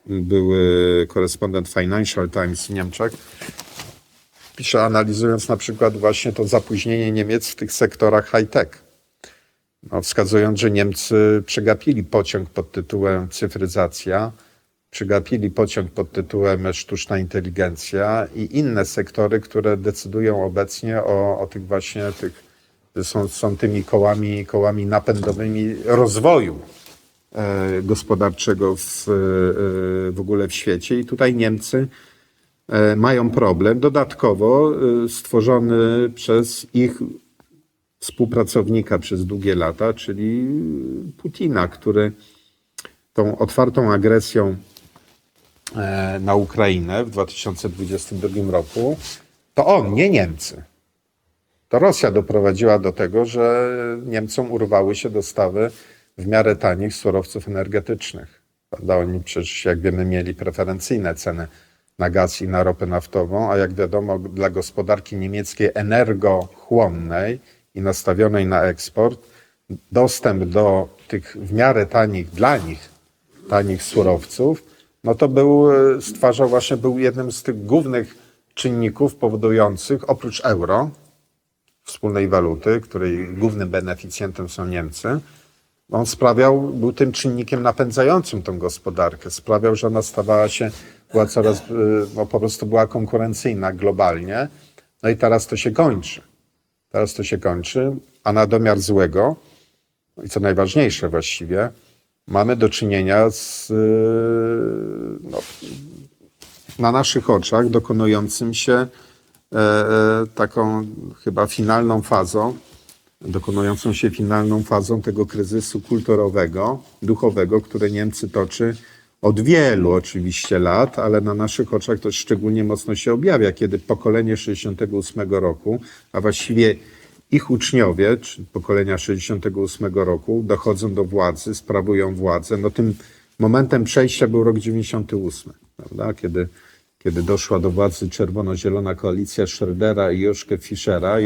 były korespondent Financial Times w Niemczech. Pisze, analizując na przykład właśnie to zapóźnienie Niemiec w tych sektorach high-tech. Wskazując, że Niemcy przegapili pociąg pod tytułem cyfryzacja, przegapili pociąg pod tytułem sztuczna inteligencja i inne sektory, które decydują obecnie o tych właśnie, są tymi kołami napędowymi rozwoju gospodarczego w ogóle w świecie. I tutaj Niemcy mają problem, dodatkowo stworzony przez ich współpracownika przez długie lata, czyli Putina, który tą otwartą agresją na Ukrainę w 2022 roku, to on, nie Niemcy. To Rosja doprowadziła do tego, że Niemcom urwały się dostawy w miarę tanich surowców energetycznych. Prawda? Oni przecież, jak wiemy, mieli preferencyjne ceny na gaz i na ropę naftową, a jak wiadomo, dla gospodarki niemieckiej energochłonnej i nastawionej na eksport, dostęp do tych w miarę tanich, dla nich tanich surowców, to był jednym z tych głównych czynników powodujących, oprócz euro, wspólnej waluty, której głównym beneficjentem są Niemcy, był tym czynnikiem napędzającym tą gospodarkę. Sprawiał, że ona po prostu była konkurencyjna globalnie. No i teraz to się kończy. A na domiar złego, i co najważniejsze właściwie, mamy do czynienia z na naszych oczach dokonującym się taką chyba finalną fazą tego kryzysu kulturowego, duchowego, które Niemcy toczy od wielu oczywiście lat, ale na naszych oczach to szczególnie mocno się objawia, kiedy pokolenie 68 roku, a właściwie ich uczniowie, czy pokolenia 68 roku, dochodzą do władzy, sprawują władzę. No tym momentem przejścia był rok 98, prawda? Kiedy doszła do władzy czerwono-zielona koalicja Schrödera i Joschka Fischera.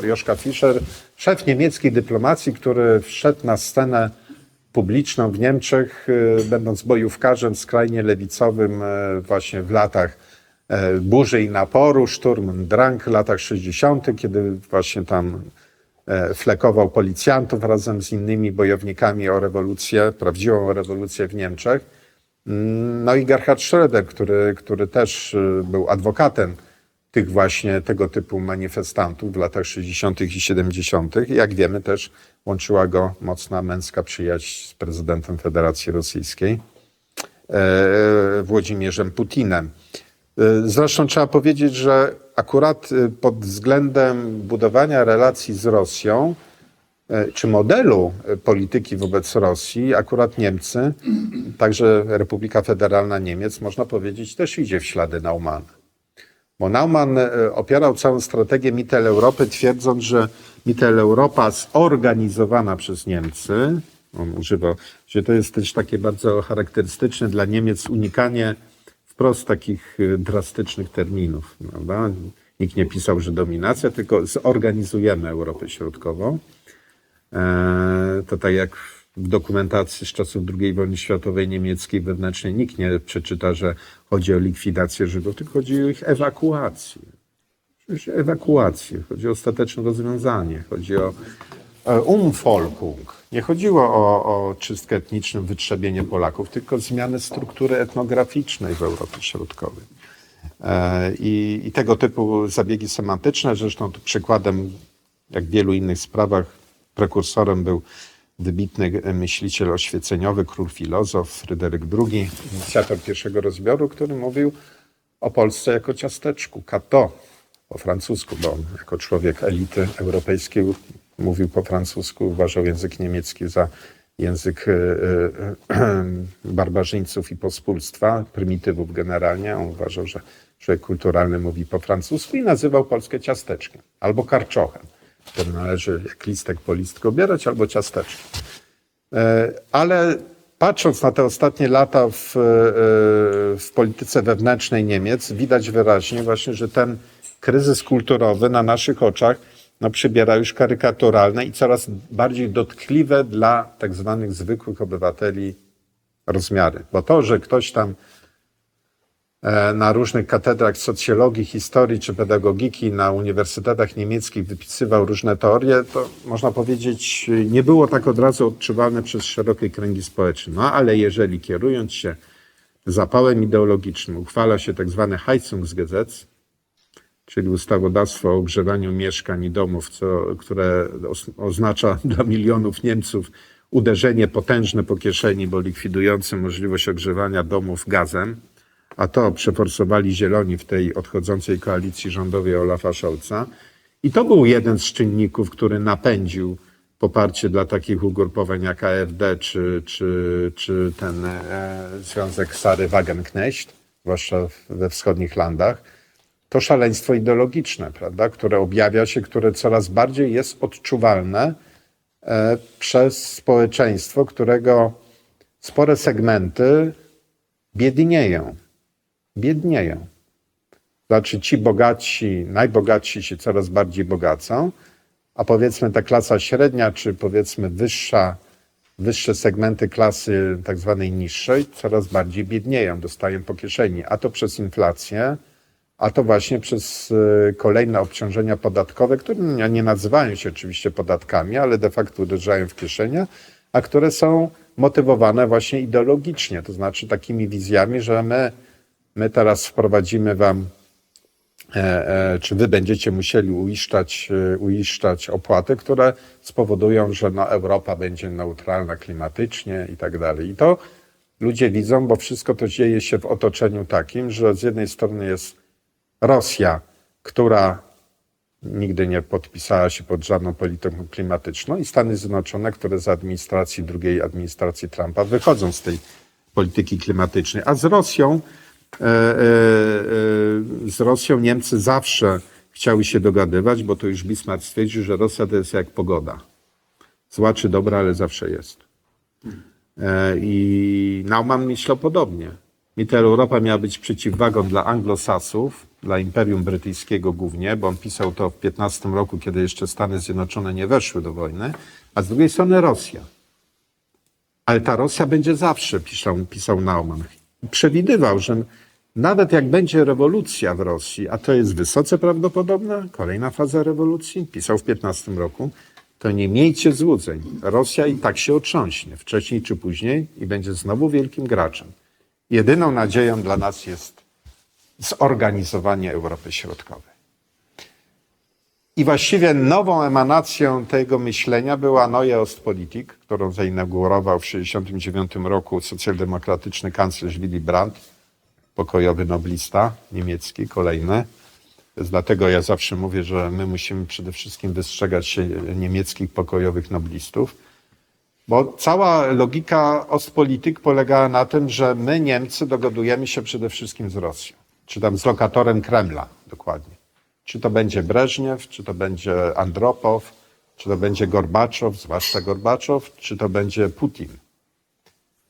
Joschka Fischer, szef niemieckiej dyplomacji, który wszedł na scenę publiczną w Niemczech, będąc bojówkarzem skrajnie lewicowym właśnie w latach burzy i naporu, Sturm und Drang, latach 60., kiedy właśnie tam flekował policjantów razem z innymi bojownikami o rewolucję, prawdziwą rewolucję w Niemczech. No i Gerhard Schröder, który też był adwokatem tych właśnie tego typu manifestantów w latach 60. i 70. Jak wiemy, też łączyła go mocna męska przyjaźń z prezydentem Federacji Rosyjskiej, Włodzimierzem Putinem. Zresztą trzeba powiedzieć, że akurat pod względem budowania relacji z Rosją, czy modelu polityki wobec Rosji, akurat Niemcy, także Republika Federalna Niemiec, można powiedzieć, też idzie w ślady Naumana. Bo Naumann opierał całą strategię Mitteleuropy, twierdząc, że Mitteleuropa zorganizowana przez Niemcy, on używał, że to jest też takie bardzo charakterystyczne dla Niemiec unikanie wprost takich drastycznych terminów, prawda? Nikt nie pisał, że dominacja, tylko zorganizujemy Europę Środkową. To tak jak w dokumentacji z czasów II wojny światowej niemieckiej wewnętrznej nikt nie przeczyta, że chodzi o likwidację Żydów, tylko chodzi o ich ewakuację. Chodzi o ostateczne rozwiązanie, chodzi o Umvolkung. Nie chodziło o czystkę etniczną, wytrzebienie Polaków, tylko zmianę struktury etnograficznej w Europie Środkowej. I tego typu zabiegi semantyczne, zresztą tu przykładem, jak w wielu innych sprawach, prekursorem był wybitny myśliciel oświeceniowy, król filozof Fryderyk II, inicjator pierwszego rozbioru, który mówił o Polsce jako ciasteczku, kato, po francusku, bo on jako człowiek elity europejskiej mówił po francusku, uważał język niemiecki za język barbarzyńców i pospólstwa, prymitywów generalnie. On uważał, że człowiek kulturalny mówi po francusku i nazywał Polskę ciasteczkiem albo karczochem. To należy jak listek po listku obierać, albo ciasteczkiem. Ale patrząc na te ostatnie lata w polityce wewnętrznej Niemiec, widać wyraźnie właśnie, że ten kryzys kulturowy na naszych oczach przybiera już karykaturalne i coraz bardziej dotkliwe dla tak zwanych zwykłych obywateli rozmiary. Bo to, że ktoś tam na różnych katedrach socjologii, historii czy pedagogiki na uniwersytetach niemieckich wypisywał różne teorie, to można powiedzieć nie było tak od razu odczuwalne przez szerokie kręgi społeczne. No ale jeżeli kierując się zapałem ideologicznym uchwala się tak zwane Heizungsgesetz, czyli ustawodawstwo o ogrzewaniu mieszkań i domów, które oznacza dla milionów Niemców uderzenie potężne po kieszeni, bo likwidujące możliwość ogrzewania domów gazem, a to przeforsowali Zieloni w tej odchodzącej koalicji rządowej Olafa Scholza. I to był jeden z czynników, który napędził poparcie dla takich ugrupowań jak AfD czy ten związek Sary Wagenknecht, zwłaszcza we wschodnich landach. To szaleństwo ideologiczne, prawda, które objawia się, które coraz bardziej jest odczuwalne przez społeczeństwo, którego spore segmenty biednieją. Znaczy ci bogatsi, najbogatsi się coraz bardziej bogacą, a powiedzmy ta klasa średnia, czy powiedzmy wyższe segmenty klasy tak zwanej niższej coraz bardziej biednieją, dostają po kieszeni, a to przez inflację, a to właśnie przez kolejne obciążenia podatkowe, które nie nazywają się oczywiście podatkami, ale de facto uderzają w kieszenie, a które są motywowane właśnie ideologicznie, to znaczy takimi wizjami, że my teraz wprowadzimy wam, czy wy będziecie musieli uiszczać opłaty, które spowodują, że Europa będzie neutralna klimatycznie i tak dalej. I to ludzie widzą, bo wszystko to dzieje się w otoczeniu takim, że z jednej strony jest Rosja, która nigdy nie podpisała się pod żadną polityką klimatyczną, i Stany Zjednoczone, które za drugiej administracji Trumpa wychodzą z tej polityki klimatycznej. A z Rosją Niemcy zawsze chciały się dogadywać, bo to już Bismarck stwierdził, że Rosja to jest jak pogoda. Zła czy dobra, ale zawsze jest. I Naumann myślał podobnie. Mitteleuropa miała być przeciwwagą dla Anglosasów, dla Imperium Brytyjskiego głównie, bo on pisał to w 15 roku, kiedy jeszcze Stany Zjednoczone nie weszły do wojny, a z drugiej strony Rosja. Ale ta Rosja będzie zawsze, pisał Naumann. I przewidywał, że nawet jak będzie rewolucja w Rosji, a to jest wysoce prawdopodobne, kolejna faza rewolucji, pisał w 15 roku, to nie miejcie złudzeń. Rosja i tak się otrząśnie, wcześniej czy później, i będzie znowu wielkim graczem. Jedyną nadzieją dla nas jest zorganizowanie Europy Środkowej. I właściwie nową emanacją tego myślenia była Neue Ostpolitik, którą zainaugurował w 1969 roku socjaldemokratyczny kanclerz Willy Brandt, pokojowy noblista niemiecki, kolejny. Dlatego ja zawsze mówię, że my musimy przede wszystkim wystrzegać się niemieckich pokojowych noblistów, bo cała logika Ostpolitik polegała na tym, że my Niemcy dogadujemy się przede wszystkim z Rosją, czy tam z lokatorem Kremla dokładnie. Czy to będzie Breżniew, czy to będzie Andropow, czy to będzie Gorbaczow, zwłaszcza Gorbaczow, czy to będzie Putin.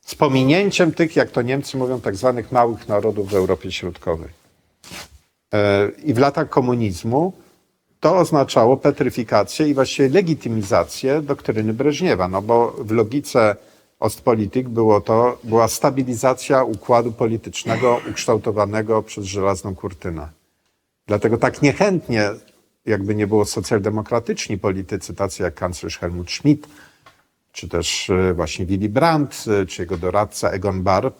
Z pominięciem tych, jak to Niemcy mówią, tak zwanych małych narodów w Europie Środkowej. I w latach komunizmu to oznaczało petryfikację i właściwie legitymizację doktryny Breżniewa, no bo w logice Ostpolitik była stabilizacja układu politycznego ukształtowanego przez żelazną kurtynę. Dlatego tak niechętnie, jakby nie było socjaldemokratyczni politycy, tacy jak kanclerz Helmut Schmidt, czy też właśnie Willy Brandt, czy jego doradca Egon Bahr,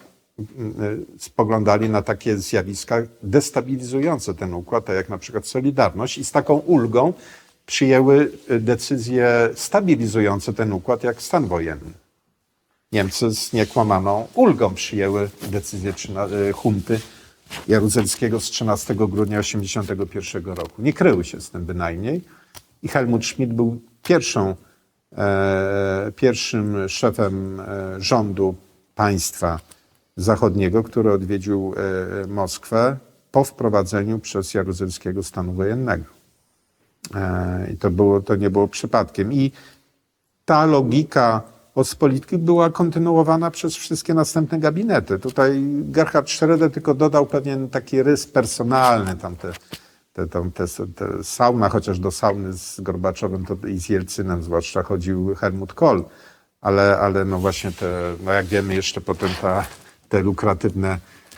spoglądali na takie zjawiska destabilizujące ten układ, tak jak na przykład Solidarność, i z taką ulgą przyjęły decyzje stabilizujące ten układ, jak stan wojenny. Niemcy z niekłamaną ulgą przyjęły decyzję hunty Jaruzelskiego z 13 grudnia 1981 roku. Nie kryły się z tym bynajmniej. I Helmut Schmidt był pierwszym szefem rządu państwa zachodniego, który odwiedził Moskwę po wprowadzeniu przez Jaruzelskiego stanu wojennego. I to nie było przypadkiem. I ta logika Ostpolitik była kontynuowana przez wszystkie następne gabinety. Tutaj Gerhard Schröder tylko dodał pewien taki rys personalny, tam te sauna, chociaż do sauny z Gorbaczowem to i z Jelcynem zwłaszcza chodził Helmut Kohl, ale no właśnie no jak wiemy jeszcze potem te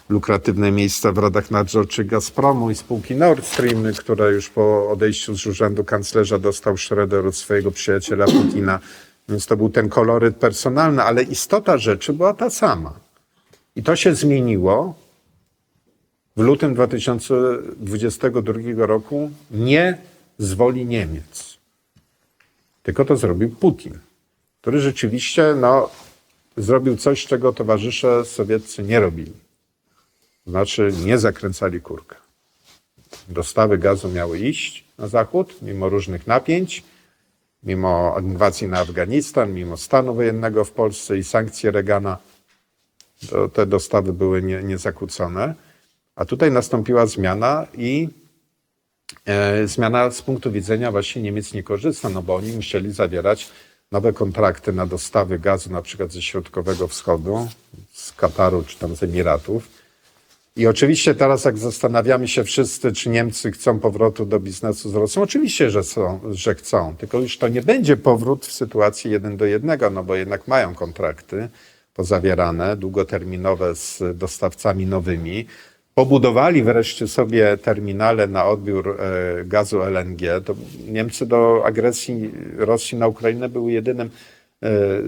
lukratywne miejsca w radach nadzorczych Gazpromu i spółki Nord Stream, które już po odejściu z urzędu kanclerza dostał Schröder od swojego przyjaciela Putina. Więc to był ten koloryt personalny, ale istota rzeczy była ta sama. I to się zmieniło w lutym 2022 roku nie z woli Niemiec. Tylko to zrobił Putin, który rzeczywiście zrobił coś, czego towarzysze sowieccy nie robili. Znaczy nie zakręcali kurka. Dostawy gazu miały iść na zachód, mimo różnych napięć, mimo inwazji na Afganistan, mimo stanu wojennego w Polsce i sankcji Reagana, te dostawy były niezakłócone. A tutaj nastąpiła zmiana i zmiana z punktu widzenia właśnie Niemiec niekorzystna, no bo oni musieli zawierać nowe kontrakty na dostawy gazu, na przykład ze Środkowego Wschodu, z Kataru czy tam z Emiratów. I oczywiście teraz, jak zastanawiamy się wszyscy, czy Niemcy chcą powrotu do biznesu z Rosją, oczywiście, że chcą, tylko już to nie będzie powrót w sytuacji 1:1, no bo jednak mają kontrakty pozawierane, długoterminowe z dostawcami nowymi. Pobudowali wreszcie sobie terminale na odbiór gazu LNG. To Niemcy do agresji Rosji na Ukrainę były jedynym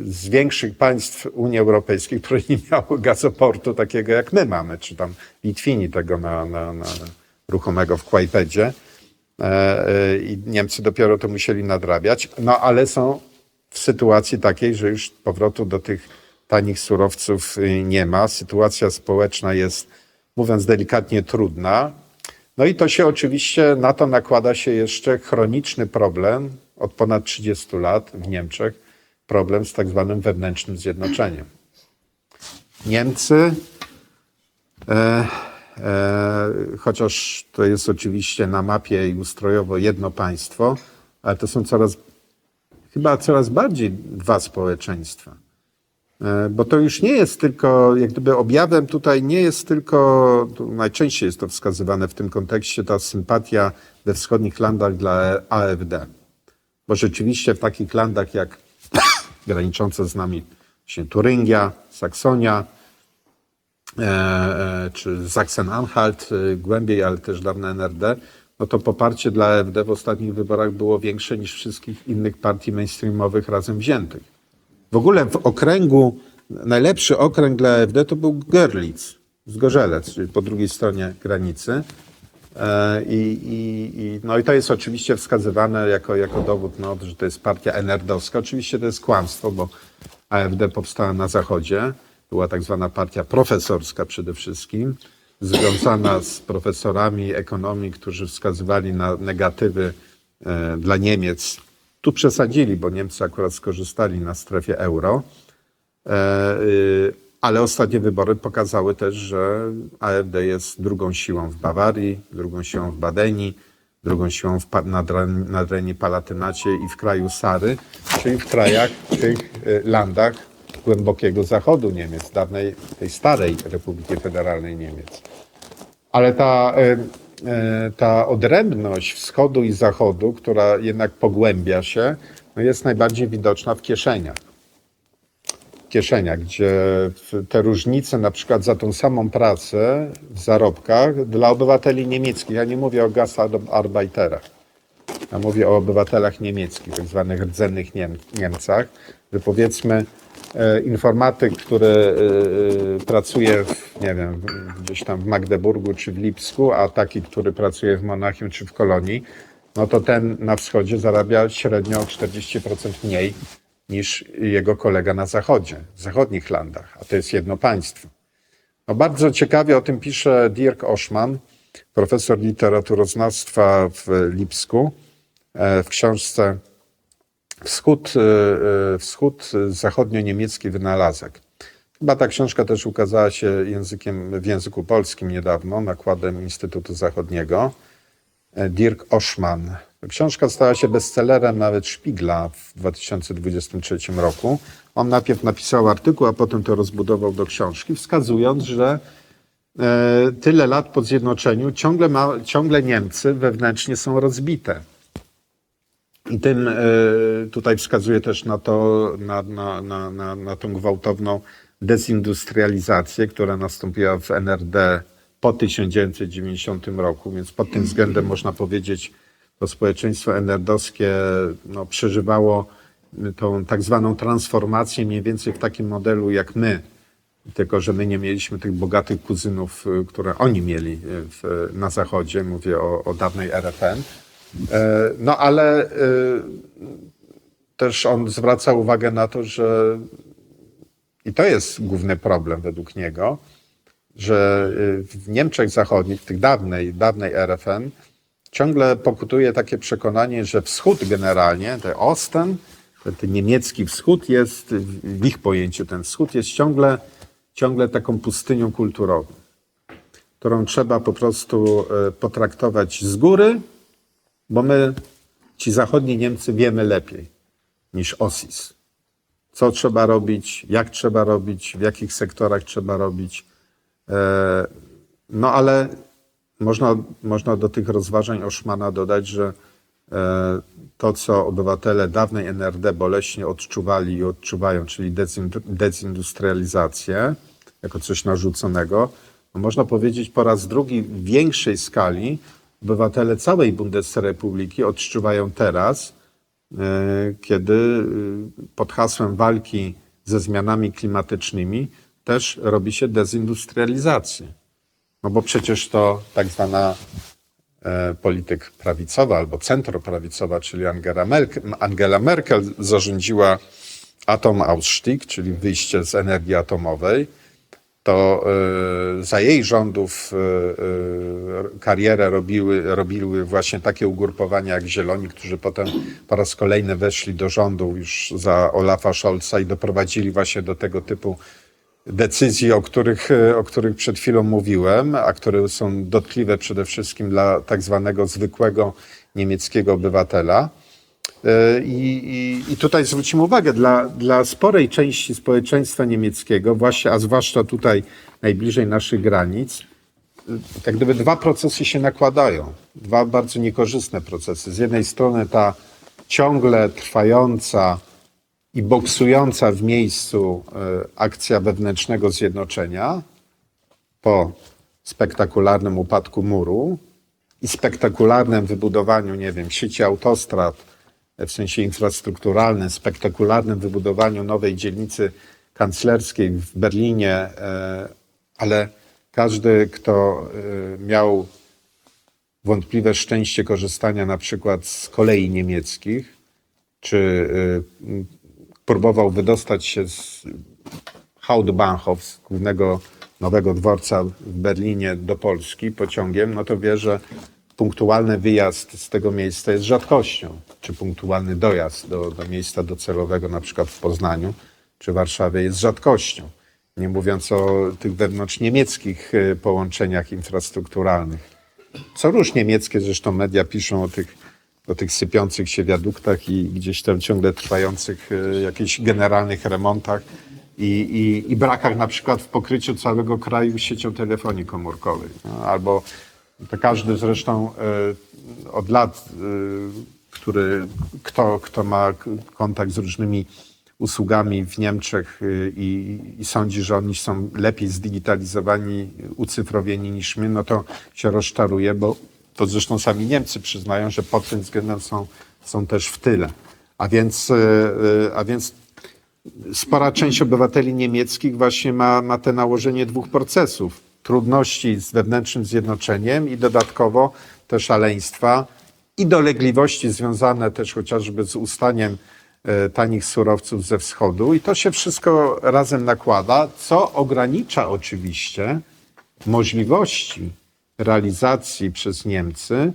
z większych państw Unii Europejskiej, które nie miały gazoportu takiego jak my mamy, czy tam Litwini tego na ruchomego w Kłajpedzie. I Niemcy dopiero to musieli nadrabiać. No ale są w sytuacji takiej, że już powrotu do tych tanich surowców nie ma. Sytuacja społeczna jest, mówiąc delikatnie, trudna. No i to się oczywiście, na to nakłada się jeszcze chroniczny problem od ponad 30 lat w Niemczech, problem z tak zwanym wewnętrznym zjednoczeniem. Niemcy chociaż to jest oczywiście na mapie i ustrojowo jedno państwo, ale to są chyba coraz bardziej dwa społeczeństwa. Bo to już nie jest tylko, jak gdyby objawem tutaj nie jest tylko, najczęściej jest to wskazywane w tym kontekście, ta sympatia we wschodnich landach dla AfD. Bo rzeczywiście w takich landach jak graniczące z nami właśnie Turyngia, Saksonia, czy Sachsen-Anhalt, głębiej, ale też dawne NRD, no to poparcie dla AfD w ostatnich wyborach było większe niż wszystkich innych partii mainstreamowych razem wziętych. W ogóle w okręgu, najlepszy okręg dla AfD to był Görlitz, Zgorzelec, czyli po drugiej stronie granicy. No i to jest oczywiście wskazywane jako dowód, no, że to jest partia NRD-owska. Oczywiście to jest kłamstwo, bo AfD powstała na Zachodzie. Była tak zwana partia profesorska przede wszystkim, związana z profesorami ekonomii, którzy wskazywali na negatywy dla Niemiec. Tu przesadzili, bo Niemcy akurat skorzystali na strefie euro. Ale ostatnie wybory pokazały też, że AfD jest drugą siłą w Bawarii, drugą siłą w Badenii, drugą siłą w Nadrenii Palatynacie i w kraju Sary, czyli w krajach, w tych landach głębokiego zachodu Niemiec, dawnej, tej starej Republiki Federalnej Niemiec. Ale ta odrębność wschodu i zachodu, która jednak pogłębia się, no jest najbardziej widoczna w Kieszeniach. Gdzie te różnice na przykład za tą samą pracę w zarobkach dla obywateli niemieckich, ja nie mówię o Gastarbeiterach, ja mówię o obywatelach niemieckich, tak zwanych rdzennych Niemcach, że powiedzmy informatyk, który pracuje nie wiem, gdzieś tam w Magdeburgu czy w Lipsku, a taki, który pracuje w Monachium czy w Kolonii, no to ten na wschodzie zarabia średnio o 40% mniej niż jego kolega na zachodzie, w zachodnich landach, a to jest jedno państwo. No bardzo ciekawie o tym pisze Dirk Oschmann, profesor literaturoznawstwa w Lipsku, w książce Wschód zachodnio-niemiecki wynalazek. Chyba ta książka też ukazała się w języku polskim niedawno, nakładem Instytutu Zachodniego. Dirk Oschmann. Książka stała się bestsellerem nawet Spiegla w 2023 roku. On najpierw napisał artykuł, a potem to rozbudował do książki, wskazując, że tyle lat po zjednoczeniu ciągle Niemcy wewnętrznie są rozbite. I tym tutaj wskazuje też na tą gwałtowną dezindustrializację, która nastąpiła w NRD po 1990 roku, więc pod tym względem można powiedzieć, to społeczeństwo NRD-owskie no, przeżywało tą tak zwaną transformację mniej więcej w takim modelu jak my, tylko że my nie mieliśmy tych bogatych kuzynów, które oni mieli na Zachodzie, mówię o dawnej RFN. No ale też on zwraca uwagę na to, że i to jest główny problem według niego, że w Niemczech Zachodnich, w tych dawnej RFN, ciągle pokutuje takie przekonanie, że wschód generalnie, ten Osten, ten niemiecki wschód jest, w ich pojęciu ten wschód jest ciągle taką pustynią kulturową, którą trzeba po prostu potraktować z góry, bo my, ci zachodni Niemcy, wiemy lepiej niż OSIS. Co trzeba robić, jak trzeba robić, w jakich sektorach trzeba robić. No ale można do tych rozważań Oschmana dodać, że to, co obywatele dawnej NRD boleśnie odczuwali i odczuwają, czyli dezindustrializację jako coś narzuconego, no można powiedzieć po raz drugi w większej skali obywatele całej Bundesrepubliki odczuwają teraz, kiedy pod hasłem walki ze zmianami klimatycznymi też robi się dezindustrializację. No bo przecież to tak zwana polityk prawicowa albo centroprawicowa, czyli Angela Merkel zarządziła Atomausstieg, czyli wyjście z energii atomowej. To za jej rządów karierę robiły właśnie takie ugrupowania jak Zieloni, którzy potem po raz kolejny weszli do rządu już za Olafa Scholza i doprowadzili właśnie do tego typu decyzji, o których przed chwilą mówiłem, a które są dotkliwe przede wszystkim dla tak zwanego zwykłego niemieckiego obywatela. I tutaj zwrócimy uwagę, dla sporej części społeczeństwa niemieckiego, właśnie, a zwłaszcza tutaj najbliżej naszych granic, jak gdyby dwa procesy się nakładają. Dwa bardzo niekorzystne procesy. Z jednej strony ta ciągle trwająca i boksująca w miejscu akcja wewnętrznego zjednoczenia po spektakularnym upadku muru i spektakularnym wybudowaniu, nie wiem, sieci autostrad, w sensie infrastrukturalnym, spektakularnym wybudowaniu nowej dzielnicy kanclerskiej w Berlinie, ale każdy, kto miał wątpliwe szczęście korzystania na przykład z kolei niemieckich, czy próbował wydostać się z Hauptbahnhof, z głównego nowego dworca w Berlinie do Polski pociągiem, no to wie, że punktualny wyjazd z tego miejsca jest rzadkością, czy punktualny dojazd do miejsca docelowego, na przykład w Poznaniu czy Warszawie, jest rzadkością. Nie mówiąc o tych wewnątrzniemieckich połączeniach infrastrukturalnych. Co róż niemieckie, zresztą media piszą o tych sypiących się wiaduktach i gdzieś tam ciągle trwających jakichś generalnych remontach i brakach na przykład w pokryciu całego kraju siecią telefonii komórkowej. No, albo to każdy zresztą od lat, kto ma kontakt z różnymi usługami w Niemczech i sądzi, że oni są lepiej zdigitalizowani, ucyfrowieni niż my, no to się rozczaruje, bo to zresztą sami Niemcy przyznają, że pod tym względem są też w tyle. A więc spora część obywateli niemieckich właśnie ma te nałożenie dwóch procesów. Trudności z wewnętrznym zjednoczeniem i dodatkowo te szaleństwa i dolegliwości związane też chociażby z ustaniem tanich surowców ze wschodu. I to się wszystko razem nakłada, co ogranicza oczywiście możliwości realizacji przez Niemcy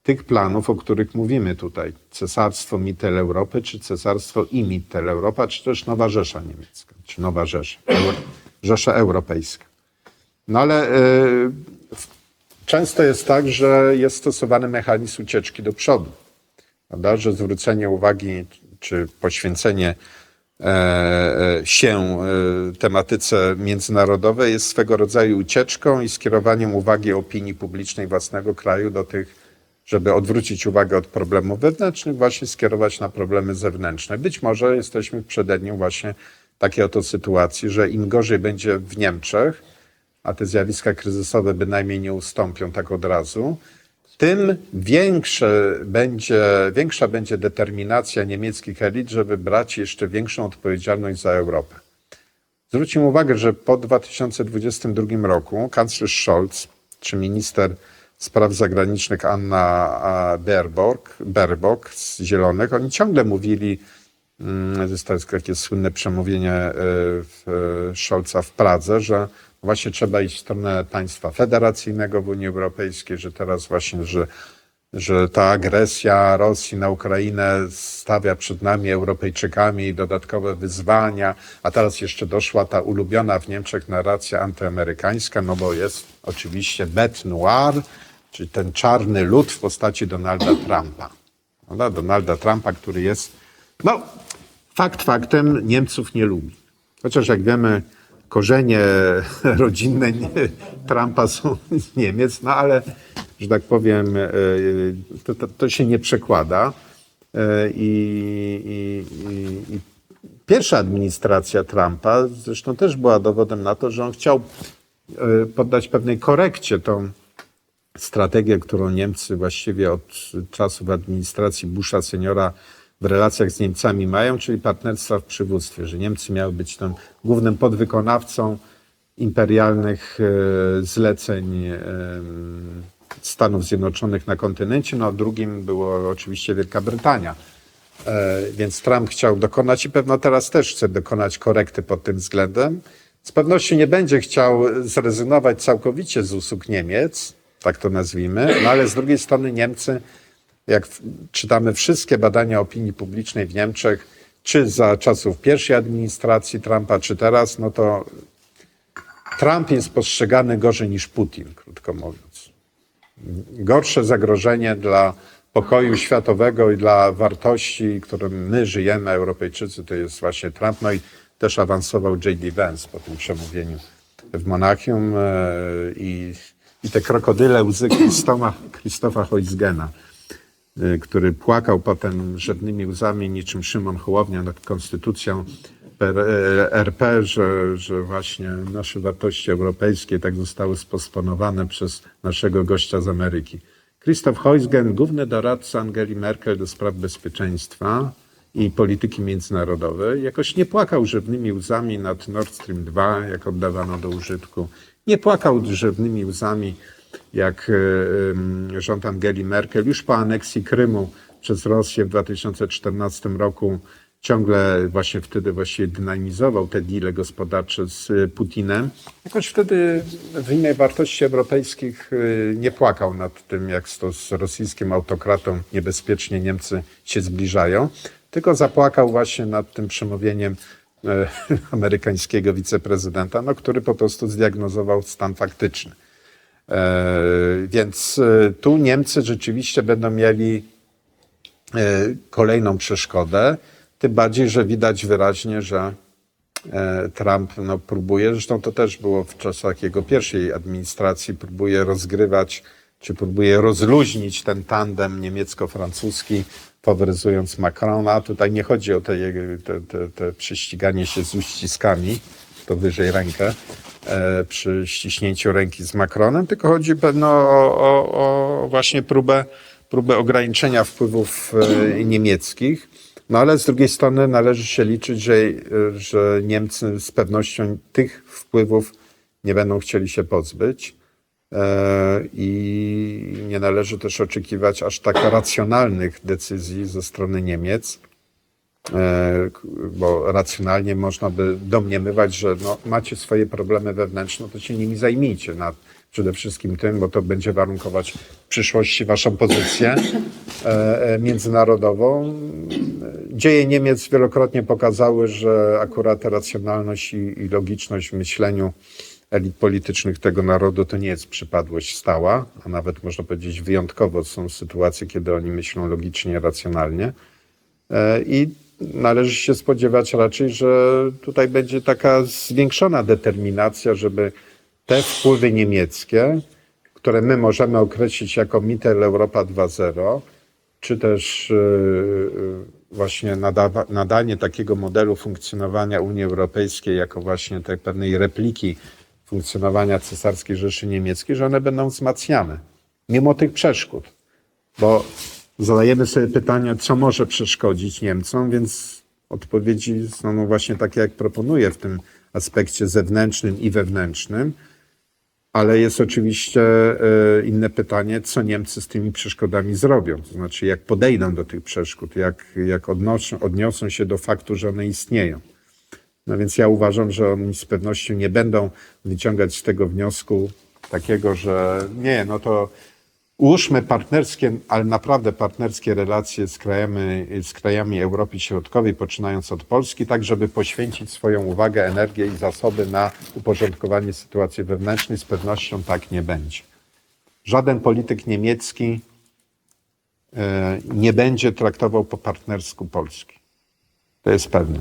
tych planów, o których mówimy tutaj. Cesarstwo Mitteleuropy, czy Cesarstwo i Mitteleuropa, czy też Nowa Rzesza Niemiecka, czy Nowa Rzesza, Rzesza Europejska. No ale często jest tak, że jest stosowany mechanizm ucieczki do przodu. Prawda? Że zwrócenie uwagi czy poświęcenie się tematyce międzynarodowej jest swego rodzaju ucieczką i skierowaniem uwagi opinii publicznej własnego kraju do tych, żeby odwrócić uwagę od problemów wewnętrznych, właśnie skierować na problemy zewnętrzne. Być może jesteśmy w przededniu właśnie takiej oto sytuacji, że im gorzej będzie w Niemczech, a te zjawiska kryzysowe bynajmniej nie ustąpią tak od razu, tym większa będzie determinacja niemieckich elit, żeby brać jeszcze większą odpowiedzialność za Europę. Zwróćmy uwagę, że po 2022 roku kanclerz Scholz, czy minister spraw zagranicznych Anna Baerbock z Zielonych, oni ciągle mówili, to jest takie słynne przemówienie Scholza w Pradze, że właśnie trzeba iść w stronę państwa federacyjnego w Unii Europejskiej, że teraz właśnie, że ta agresja Rosji na Ukrainę stawia przed nami, Europejczykami, dodatkowe wyzwania, a teraz jeszcze doszła ta ulubiona w Niemczech narracja antyamerykańska, no bo jest oczywiście bête noire, czyli ten czarny lud w postaci Donalda Trumpa. Prawda? Donalda Trumpa, który jest, no fakt faktem, Niemców nie lubi. Chociaż jak wiemy, korzenie rodzinne Trumpa są z Niemiec, no ale, że tak powiem, to się nie przekłada. I pierwsza administracja Trumpa zresztą też była dowodem na to, że on chciał poddać pewnej korekcie tą strategię, którą Niemcy właściwie od czasów administracji Busha seniora w relacjach z Niemcami mają, czyli partnerstwa w przywództwie, że Niemcy miały być tym głównym podwykonawcą imperialnych zleceń Stanów Zjednoczonych na kontynencie, no a drugim było oczywiście Wielka Brytania. Więc Trump chciał dokonać i pewno teraz też chce dokonać korekty pod tym względem. Z pewnością nie będzie chciał zrezygnować całkowicie z usług Niemiec, tak to nazwijmy, no ale z drugiej strony Niemcy, jak czytamy wszystkie badania opinii publicznej w Niemczech, czy za czasów pierwszej administracji Trumpa, czy teraz, no to Trump jest postrzegany gorzej niż Putin, krótko mówiąc. Gorsze zagrożenie dla pokoju światowego i dla wartości, którym my żyjemy, Europejczycy, to jest właśnie Trump. No i też awansował J.D. Vance po tym przemówieniu w Monachium i te krokodyle łzy Krzysztofa Heusgena, który płakał potem rzewnymi łzami niczym Szymon Hołownia nad konstytucją RP, że właśnie nasze wartości europejskie tak zostały sposponowane przez naszego gościa z Ameryki. Krzysztof Heusgen, główny doradca Angeli Merkel do spraw bezpieczeństwa i polityki międzynarodowej, jakoś nie płakał rzewnymi łzami nad Nord Stream 2, jak oddawano do użytku. Nie płakał rzewnymi łzami, jak rząd Angeli Merkel już po aneksji Krymu przez Rosję w 2014 roku ciągle właśnie wtedy właściwie dynamizował te deale gospodarcze z Putinem. Jakoś wtedy w imię wartości europejskich nie płakał nad tym, jak to z rosyjskim autokratą niebezpiecznie Niemcy się zbliżają, tylko zapłakał właśnie nad tym przemówieniem amerykańskiego wiceprezydenta, no, który po prostu zdiagnozował stan faktyczny. Więc tu Niemcy rzeczywiście będą mieli kolejną przeszkodę. Tym bardziej, że widać wyraźnie, że Trump próbuje, zresztą to też było w czasach jego pierwszej administracji, próbuje rozgrywać, czy próbuje rozluźnić ten tandem niemiecko-francuski, faworyzując Macrona. Tutaj nie chodzi o te prześciganie się z uściskami, to wyżej rękę, przy ściśnięciu ręki z Macronem, tylko chodzi o właśnie próbę ograniczenia wpływów niemieckich. No ale z drugiej strony należy się liczyć, że Niemcy z pewnością tych wpływów nie będą chcieli się pozbyć i nie należy też oczekiwać aż tak racjonalnych decyzji ze strony Niemiec, bo racjonalnie można by domniemywać, że no, macie swoje problemy wewnętrzne, to się nimi zajmijcie. Przede wszystkim tym, bo to będzie warunkować w przyszłości waszą pozycję międzynarodową. Dzieje Niemiec wielokrotnie pokazały, że akurat racjonalność i logiczność w myśleniu elit politycznych tego narodu to nie jest przypadłość stała, a nawet można powiedzieć wyjątkowo są sytuacje, kiedy oni myślą logicznie, racjonalnie. I należy się spodziewać raczej, że tutaj będzie taka zwiększona determinacja, żeby te wpływy niemieckie, które my możemy określić jako Mitteleuropa 2.0, czy też właśnie nadanie takiego modelu funkcjonowania Unii Europejskiej jako właśnie tej pewnej repliki funkcjonowania Cesarskiej Rzeszy Niemieckiej, że one będą wzmacniane, mimo tych przeszkód. Bo zadajemy sobie pytanie, co może przeszkodzić Niemcom, więc odpowiedzi są właśnie takie, jak proponuję w tym aspekcie zewnętrznym i wewnętrznym, ale jest oczywiście inne pytanie, co Niemcy z tymi przeszkodami zrobią, to znaczy jak podejdą do tych przeszkód, jak odniosą się do faktu, że one istnieją. No więc ja uważam, że oni z pewnością nie będą wyciągać z tego wniosku takiego, że nie, no to ułóżmy partnerskie, ale naprawdę partnerskie relacje z krajami Europy Środkowej, poczynając od Polski, tak żeby poświęcić swoją uwagę, energię i zasoby na uporządkowanie sytuacji wewnętrznej. Z pewnością tak nie będzie. Żaden polityk niemiecki nie będzie traktował po partnersku Polski. To jest pewne.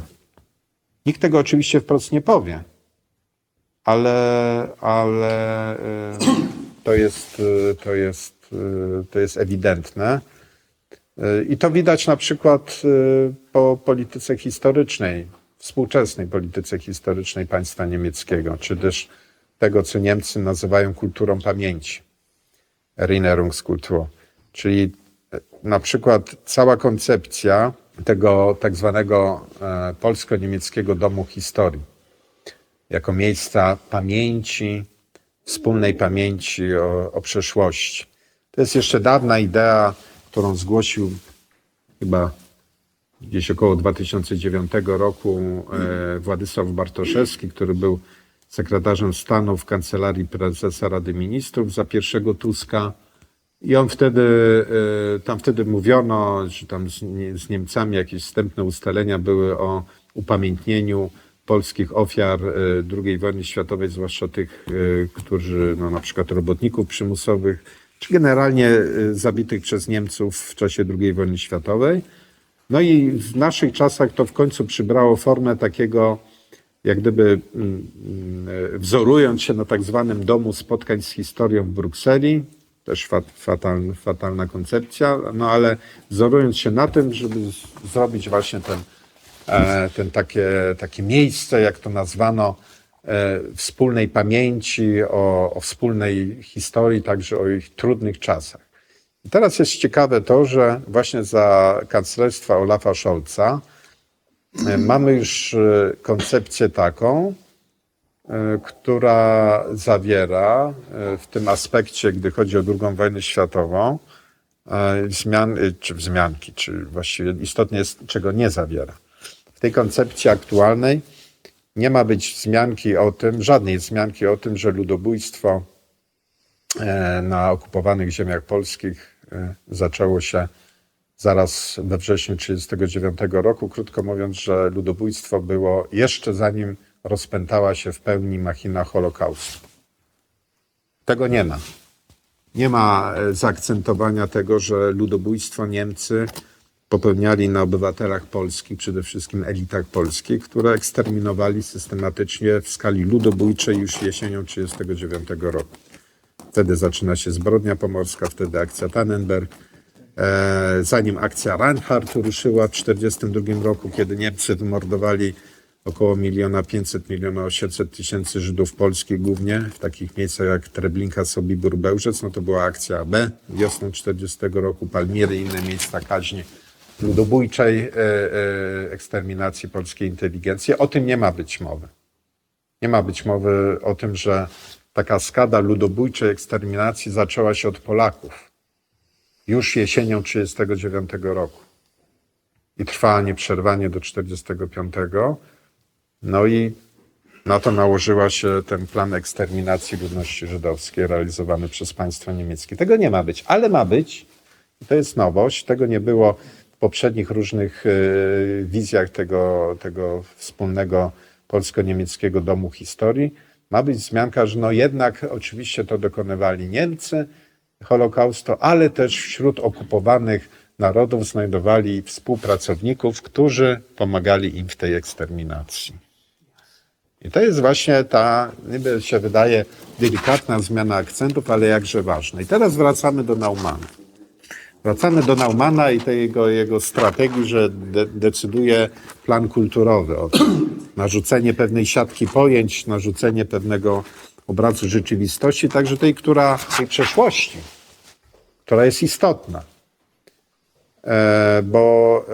Nikt tego oczywiście wprost nie powie, ale to jest ewidentne. I to widać na przykład po polityce historycznej, współczesnej polityce historycznej państwa niemieckiego, czy też tego, co Niemcy nazywają kulturą pamięci, Erinnerungskultur, czyli na przykład cała koncepcja tego tak zwanego polsko-niemieckiego domu historii, jako miejsca pamięci, wspólnej pamięci o przeszłości. To jest jeszcze dawna idea, którą zgłosił chyba gdzieś około 2009 roku Władysław Bartoszewski, który był sekretarzem stanu w Kancelarii Prezesa Rady Ministrów za pierwszego Tuska. I on wtedy mówiono, że tam z Niemcami jakieś wstępne ustalenia były o upamiętnieniu polskich ofiar II wojny światowej, zwłaszcza tych, którzy, no, na przykład robotników przymusowych, czy generalnie zabitych przez Niemców w czasie II wojny światowej. No i w naszych czasach to w końcu przybrało formę takiego, jak gdyby wzorując się na tak zwanym Domu Spotkań z Historią w Brukseli, też fatalna koncepcja, no ale wzorując się na tym, żeby zrobić właśnie takie miejsce, jak to nazwano, wspólnej pamięci, o wspólnej historii, także o ich trudnych czasach. I teraz jest ciekawe to, że właśnie za kanclerstwa Olafa Scholza mamy już koncepcję taką, która zawiera w tym aspekcie, gdy chodzi o II wojnę światową, wzmianki, czy właściwie istotnie jest, czego nie zawiera. W tej koncepcji aktualnej nie ma być wzmianki o tym, żadnej wzmianki o tym, że ludobójstwo na okupowanych ziemiach polskich zaczęło się zaraz we wrześniu 1939 roku. Krótko mówiąc, że ludobójstwo było jeszcze zanim rozpętała się w pełni machina Holokaustu. Tego nie ma. Nie ma zaakcentowania tego, że ludobójstwo Niemcy popełniali na obywatelach polskich, przede wszystkim elitach polskich, które eksterminowali systematycznie w skali ludobójczej już jesienią 1939 roku. Wtedy zaczyna się zbrodnia pomorska, wtedy akcja Tannenberg. Zanim akcja Reinhardt ruszyła w 1942 roku, kiedy Niemcy wymordowali około 1 500 000 800 000 Żydów polskich, głównie w takich miejscach jak Treblinka, Sobibór, Bełżec, no to była akcja B wiosną 1940 roku, Palmiry i inne miejsca kaźni ludobójczej, eksterminacji polskiej inteligencji. O tym nie ma być mowy. Nie ma być mowy o tym, że taka skala ludobójczej eksterminacji zaczęła się od Polaków już jesienią 1939 roku i trwała nieprzerwanie do 1945. No i na to nałożyła się ten plan eksterminacji ludności żydowskiej realizowany przez państwo niemieckie. Tego nie ma być, ale ma być, i to jest nowość, tego nie było w poprzednich różnych wizjach tego wspólnego polsko-niemieckiego domu historii. Ma być wzmianka, że no jednak oczywiście to dokonywali Niemcy, Holokaustu, ale też wśród okupowanych narodów znajdowali współpracowników, którzy pomagali im w tej eksterminacji. I to jest właśnie ta, niby się wydaje, delikatna zmiana akcentów, ale jakże ważna. I teraz wracamy do Naumana. Wracamy do Naumana i tej jego strategii, że decyduje plan kulturowy o tym. Narzucenie pewnej siatki pojęć, narzucenie pewnego obrazu rzeczywistości, także tej przeszłości, która jest istotna. Bo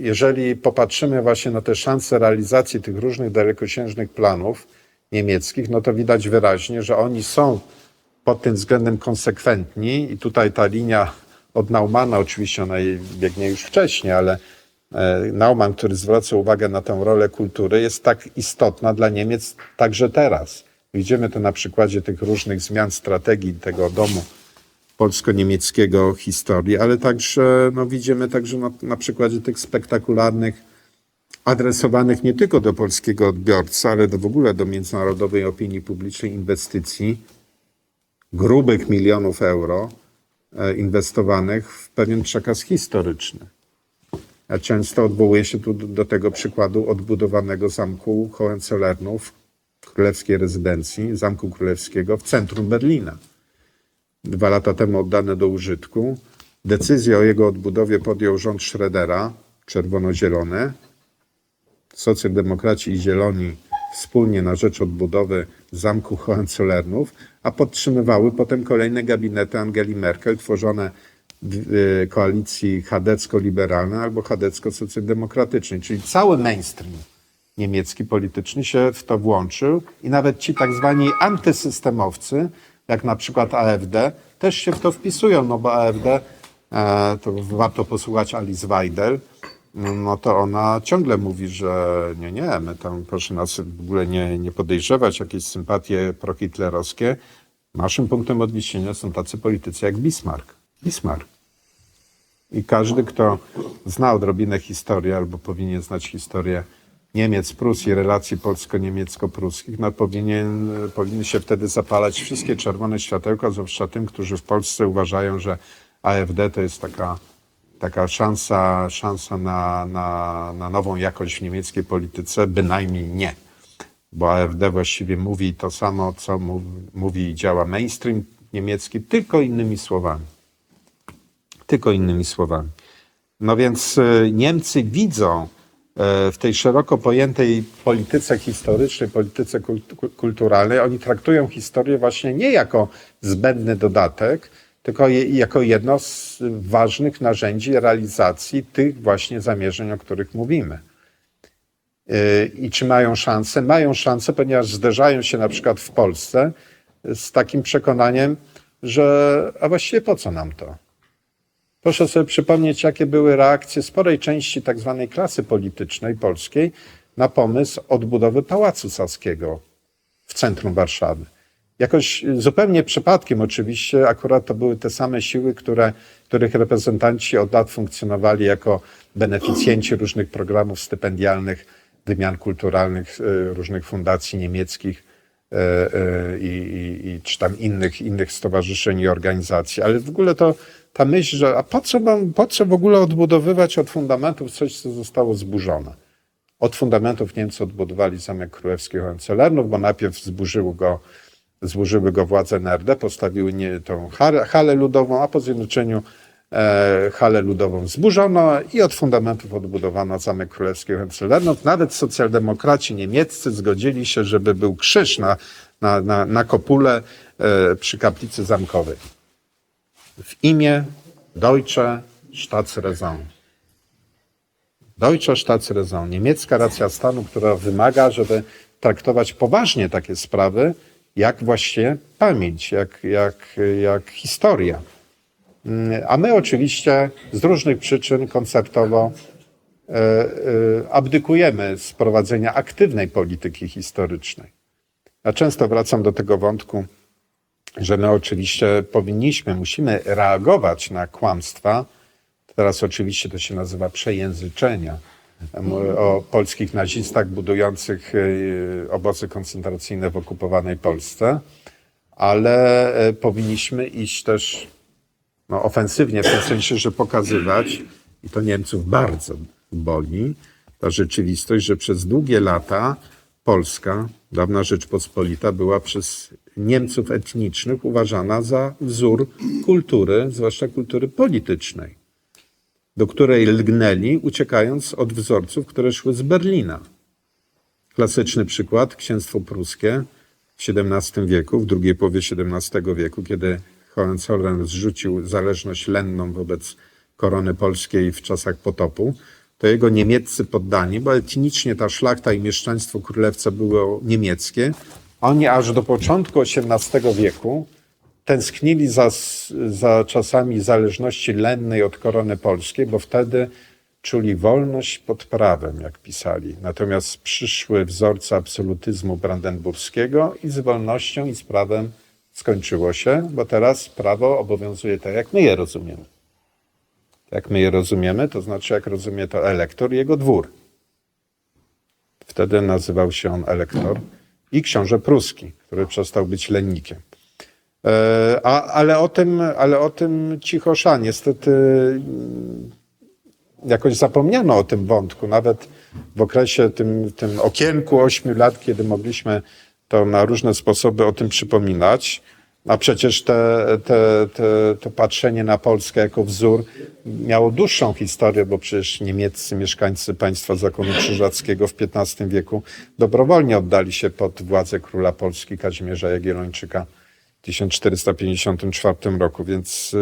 jeżeli popatrzymy właśnie na te szanse realizacji tych różnych dalekosiężnych planów niemieckich, no to widać wyraźnie, że oni są pod tym względem konsekwentni i tutaj ta linia od Naumana, oczywiście ona biegnie już wcześniej, ale Naumann, który zwraca uwagę na tę rolę kultury, jest tak istotna dla Niemiec także teraz. Widzimy to na przykładzie tych różnych zmian strategii tego domu polsko-niemieckiego historii, ale także widzimy także na przykładzie tych spektakularnych, adresowanych nie tylko do polskiego odbiorcy, ale w ogóle do międzynarodowej opinii publicznej inwestycji, grubych milionów euro inwestowanych w pewien przekaz historyczny. Ja często odwołuję się tu do tego przykładu odbudowanego zamku Hohenzollernów w królewskiej rezydencji, Zamku Królewskiego w centrum Berlina. 2 lata temu oddane do użytku. Decyzję o jego odbudowie podjął rząd Schrödera, czerwono-zielony. Socjaldemokraci i zieloni wspólnie na rzecz odbudowy Zamku Hohenzollernów, a podtrzymywały potem kolejne gabinety Angeli Merkel, tworzone w koalicji chadecko-liberalnej albo chadecko-socjaldemokratycznej. Czyli cały mainstream niemiecki polityczny się w to włączył i nawet ci tak zwani antysystemowcy, jak na przykład AfD, też się w to wpisują, no bo AfD, to warto posłuchać Alice Weidel, no to ona ciągle mówi, że nie, my tam proszę nas w ogóle nie podejrzewać, jakieś sympatie prohitlerowskie. Naszym punktem odniesienia są tacy politycy jak Bismarck. I każdy, kto zna odrobinę historii albo powinien znać historię Niemiec, Prus i relacji polsko-niemiecko-pruskich, no powinny się wtedy zapalać wszystkie czerwone światełka, zwłaszcza tym, którzy w Polsce uważają, że AfD to jest taka szansa na nową jakość w niemieckiej polityce, bynajmniej nie. Bo AfD właściwie mówi to samo, co mówi i działa mainstream niemiecki, tylko innymi słowami. Tylko innymi słowami. No więc Niemcy widzą w tej szeroko pojętej polityce historycznej, polityce kulturalnej, oni traktują historię właśnie nie jako zbędny dodatek, tylko jako jedno z ważnych narzędzi realizacji tych właśnie zamierzeń, o których mówimy. I czy mają szansę? Mają szansę, ponieważ zderzają się na przykład w Polsce z takim przekonaniem, że a właściwie po co nam to? Proszę sobie przypomnieć, jakie były reakcje sporej części tak zwanej klasy politycznej polskiej na pomysł odbudowy Pałacu Saskiego w centrum Warszawy. Jakoś zupełnie przypadkiem oczywiście, akurat to były te same siły, których reprezentanci od lat funkcjonowali jako beneficjenci różnych programów stypendialnych, wymian kulturalnych, różnych fundacji niemieckich czy tam innych stowarzyszeń i organizacji. Ale w ogóle to ta myśl, że a po co w ogóle odbudowywać od fundamentów coś, co zostało zburzone? Od fundamentów Niemcy odbudowali Zamek Królewski Hohenzollernów, bo najpierw zburzyły go władze NRD, postawiły tą halę ludową, a po zjednoczeniu halę ludową zburzono i od fundamentów odbudowano Zamek Królewski Hohenzollernów. Nawet socjaldemokraci niemieccy zgodzili się, żeby był krzyż na kopule przy kaplicy zamkowej. W imię Deutsche Staatsräson. Deutsche Staatsräson. Niemiecka racja stanu, która wymaga, żeby traktować poważnie takie sprawy, jak właśnie pamięć, jak historia. A my oczywiście z różnych przyczyn koncertowo abdykujemy z prowadzenia aktywnej polityki historycznej. Ja często wracam do tego wątku, że my oczywiście musimy reagować na kłamstwa. Teraz oczywiście to się nazywa przejęzyczenia o polskich nazistach budujących obozy koncentracyjne w okupowanej Polsce, ale powinniśmy iść też ofensywnie w tym sensie, że pokazywać, i to Niemców bardzo boli, ta rzeczywistość, że przez długie lata Polska, dawna Rzeczpospolita, była przez Niemców etnicznych uważana za wzór kultury, zwłaszcza kultury politycznej, do której lgnęli, uciekając od wzorców, które szły z Berlina. Klasyczny przykład, księstwo pruskie w XVII wieku, w drugiej połowie XVII wieku, kiedy Hohenzollern zrzucił zależność lenną wobec korony polskiej w czasach potopu, to jego niemieccy poddani, bo etnicznie ta szlachta i mieszczaństwo królewca było niemieckie, oni aż do początku XVIII wieku tęsknili za czasami zależności lennej od korony polskiej, bo wtedy czuli wolność pod prawem, jak pisali. Natomiast przyszły wzorce absolutyzmu brandenburskiego i z wolnością i z prawem skończyło się, bo teraz prawo obowiązuje tak, jak my je rozumiemy. Jak my je rozumiemy, to znaczy, jak rozumie to elektor i jego dwór. Wtedy nazywał się on elektor i książę pruski, który przestał być lennikiem. Ale o tym cichosza. Niestety jakoś zapomniano o tym wątku. Nawet w okresie tym okienku 8 lat, kiedy mogliśmy to na różne sposoby o tym przypominać. A przecież to patrzenie na Polskę jako wzór miało dłuższą historię, bo przecież niemieccy mieszkańcy państwa zakonu krzyżackiego w XV wieku dobrowolnie oddali się pod władzę króla Polski Kazimierza Jagiellończyka w 1454 roku. Więc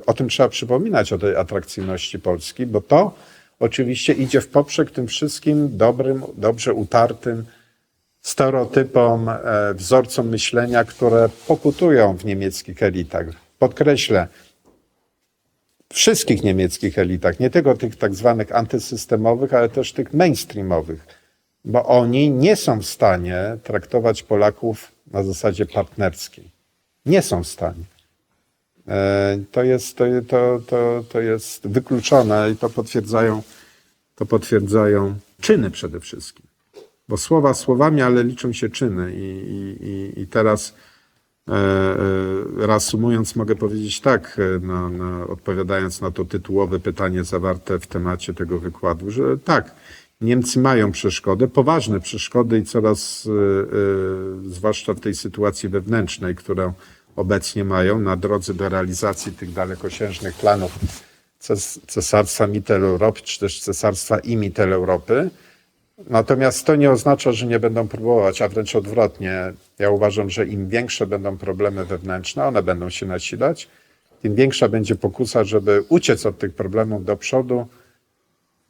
o tym trzeba przypominać, o tej atrakcyjności Polski, bo to oczywiście idzie w poprzek tym wszystkim dobrym, dobrze utartym stereotypom, wzorcom myślenia, które pokutują w niemieckich elitach. Podkreślę, wszystkich niemieckich elitach, nie tylko tych tak zwanych antysystemowych, ale też tych mainstreamowych, bo oni nie są w stanie traktować Polaków na zasadzie partnerskiej. Nie są w stanie. To jest wykluczone i to potwierdzają czyny przede wszystkim. Bo słowa słowami, ale liczą się czyny. I teraz reasumując, mogę powiedzieć tak, odpowiadając na to tytułowe pytanie zawarte w temacie tego wykładu, że tak, Niemcy mają przeszkody, poważne przeszkody i coraz, zwłaszcza w tej sytuacji wewnętrznej, którą obecnie mają na drodze do realizacji tych dalekosiężnych planów Cesarstwa Mitteleuropy, czy też Cesarstwa i Mitteleuropy. Natomiast to nie oznacza, że nie będą próbować, a wręcz odwrotnie. Ja uważam, że im większe będą problemy wewnętrzne, one będą się nasilać, tym większa będzie pokusa, żeby uciec od tych problemów do przodu,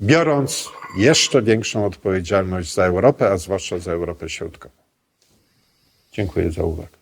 biorąc jeszcze większą odpowiedzialność za Europę, a zwłaszcza za Europę Środkową. Dziękuję za uwagę.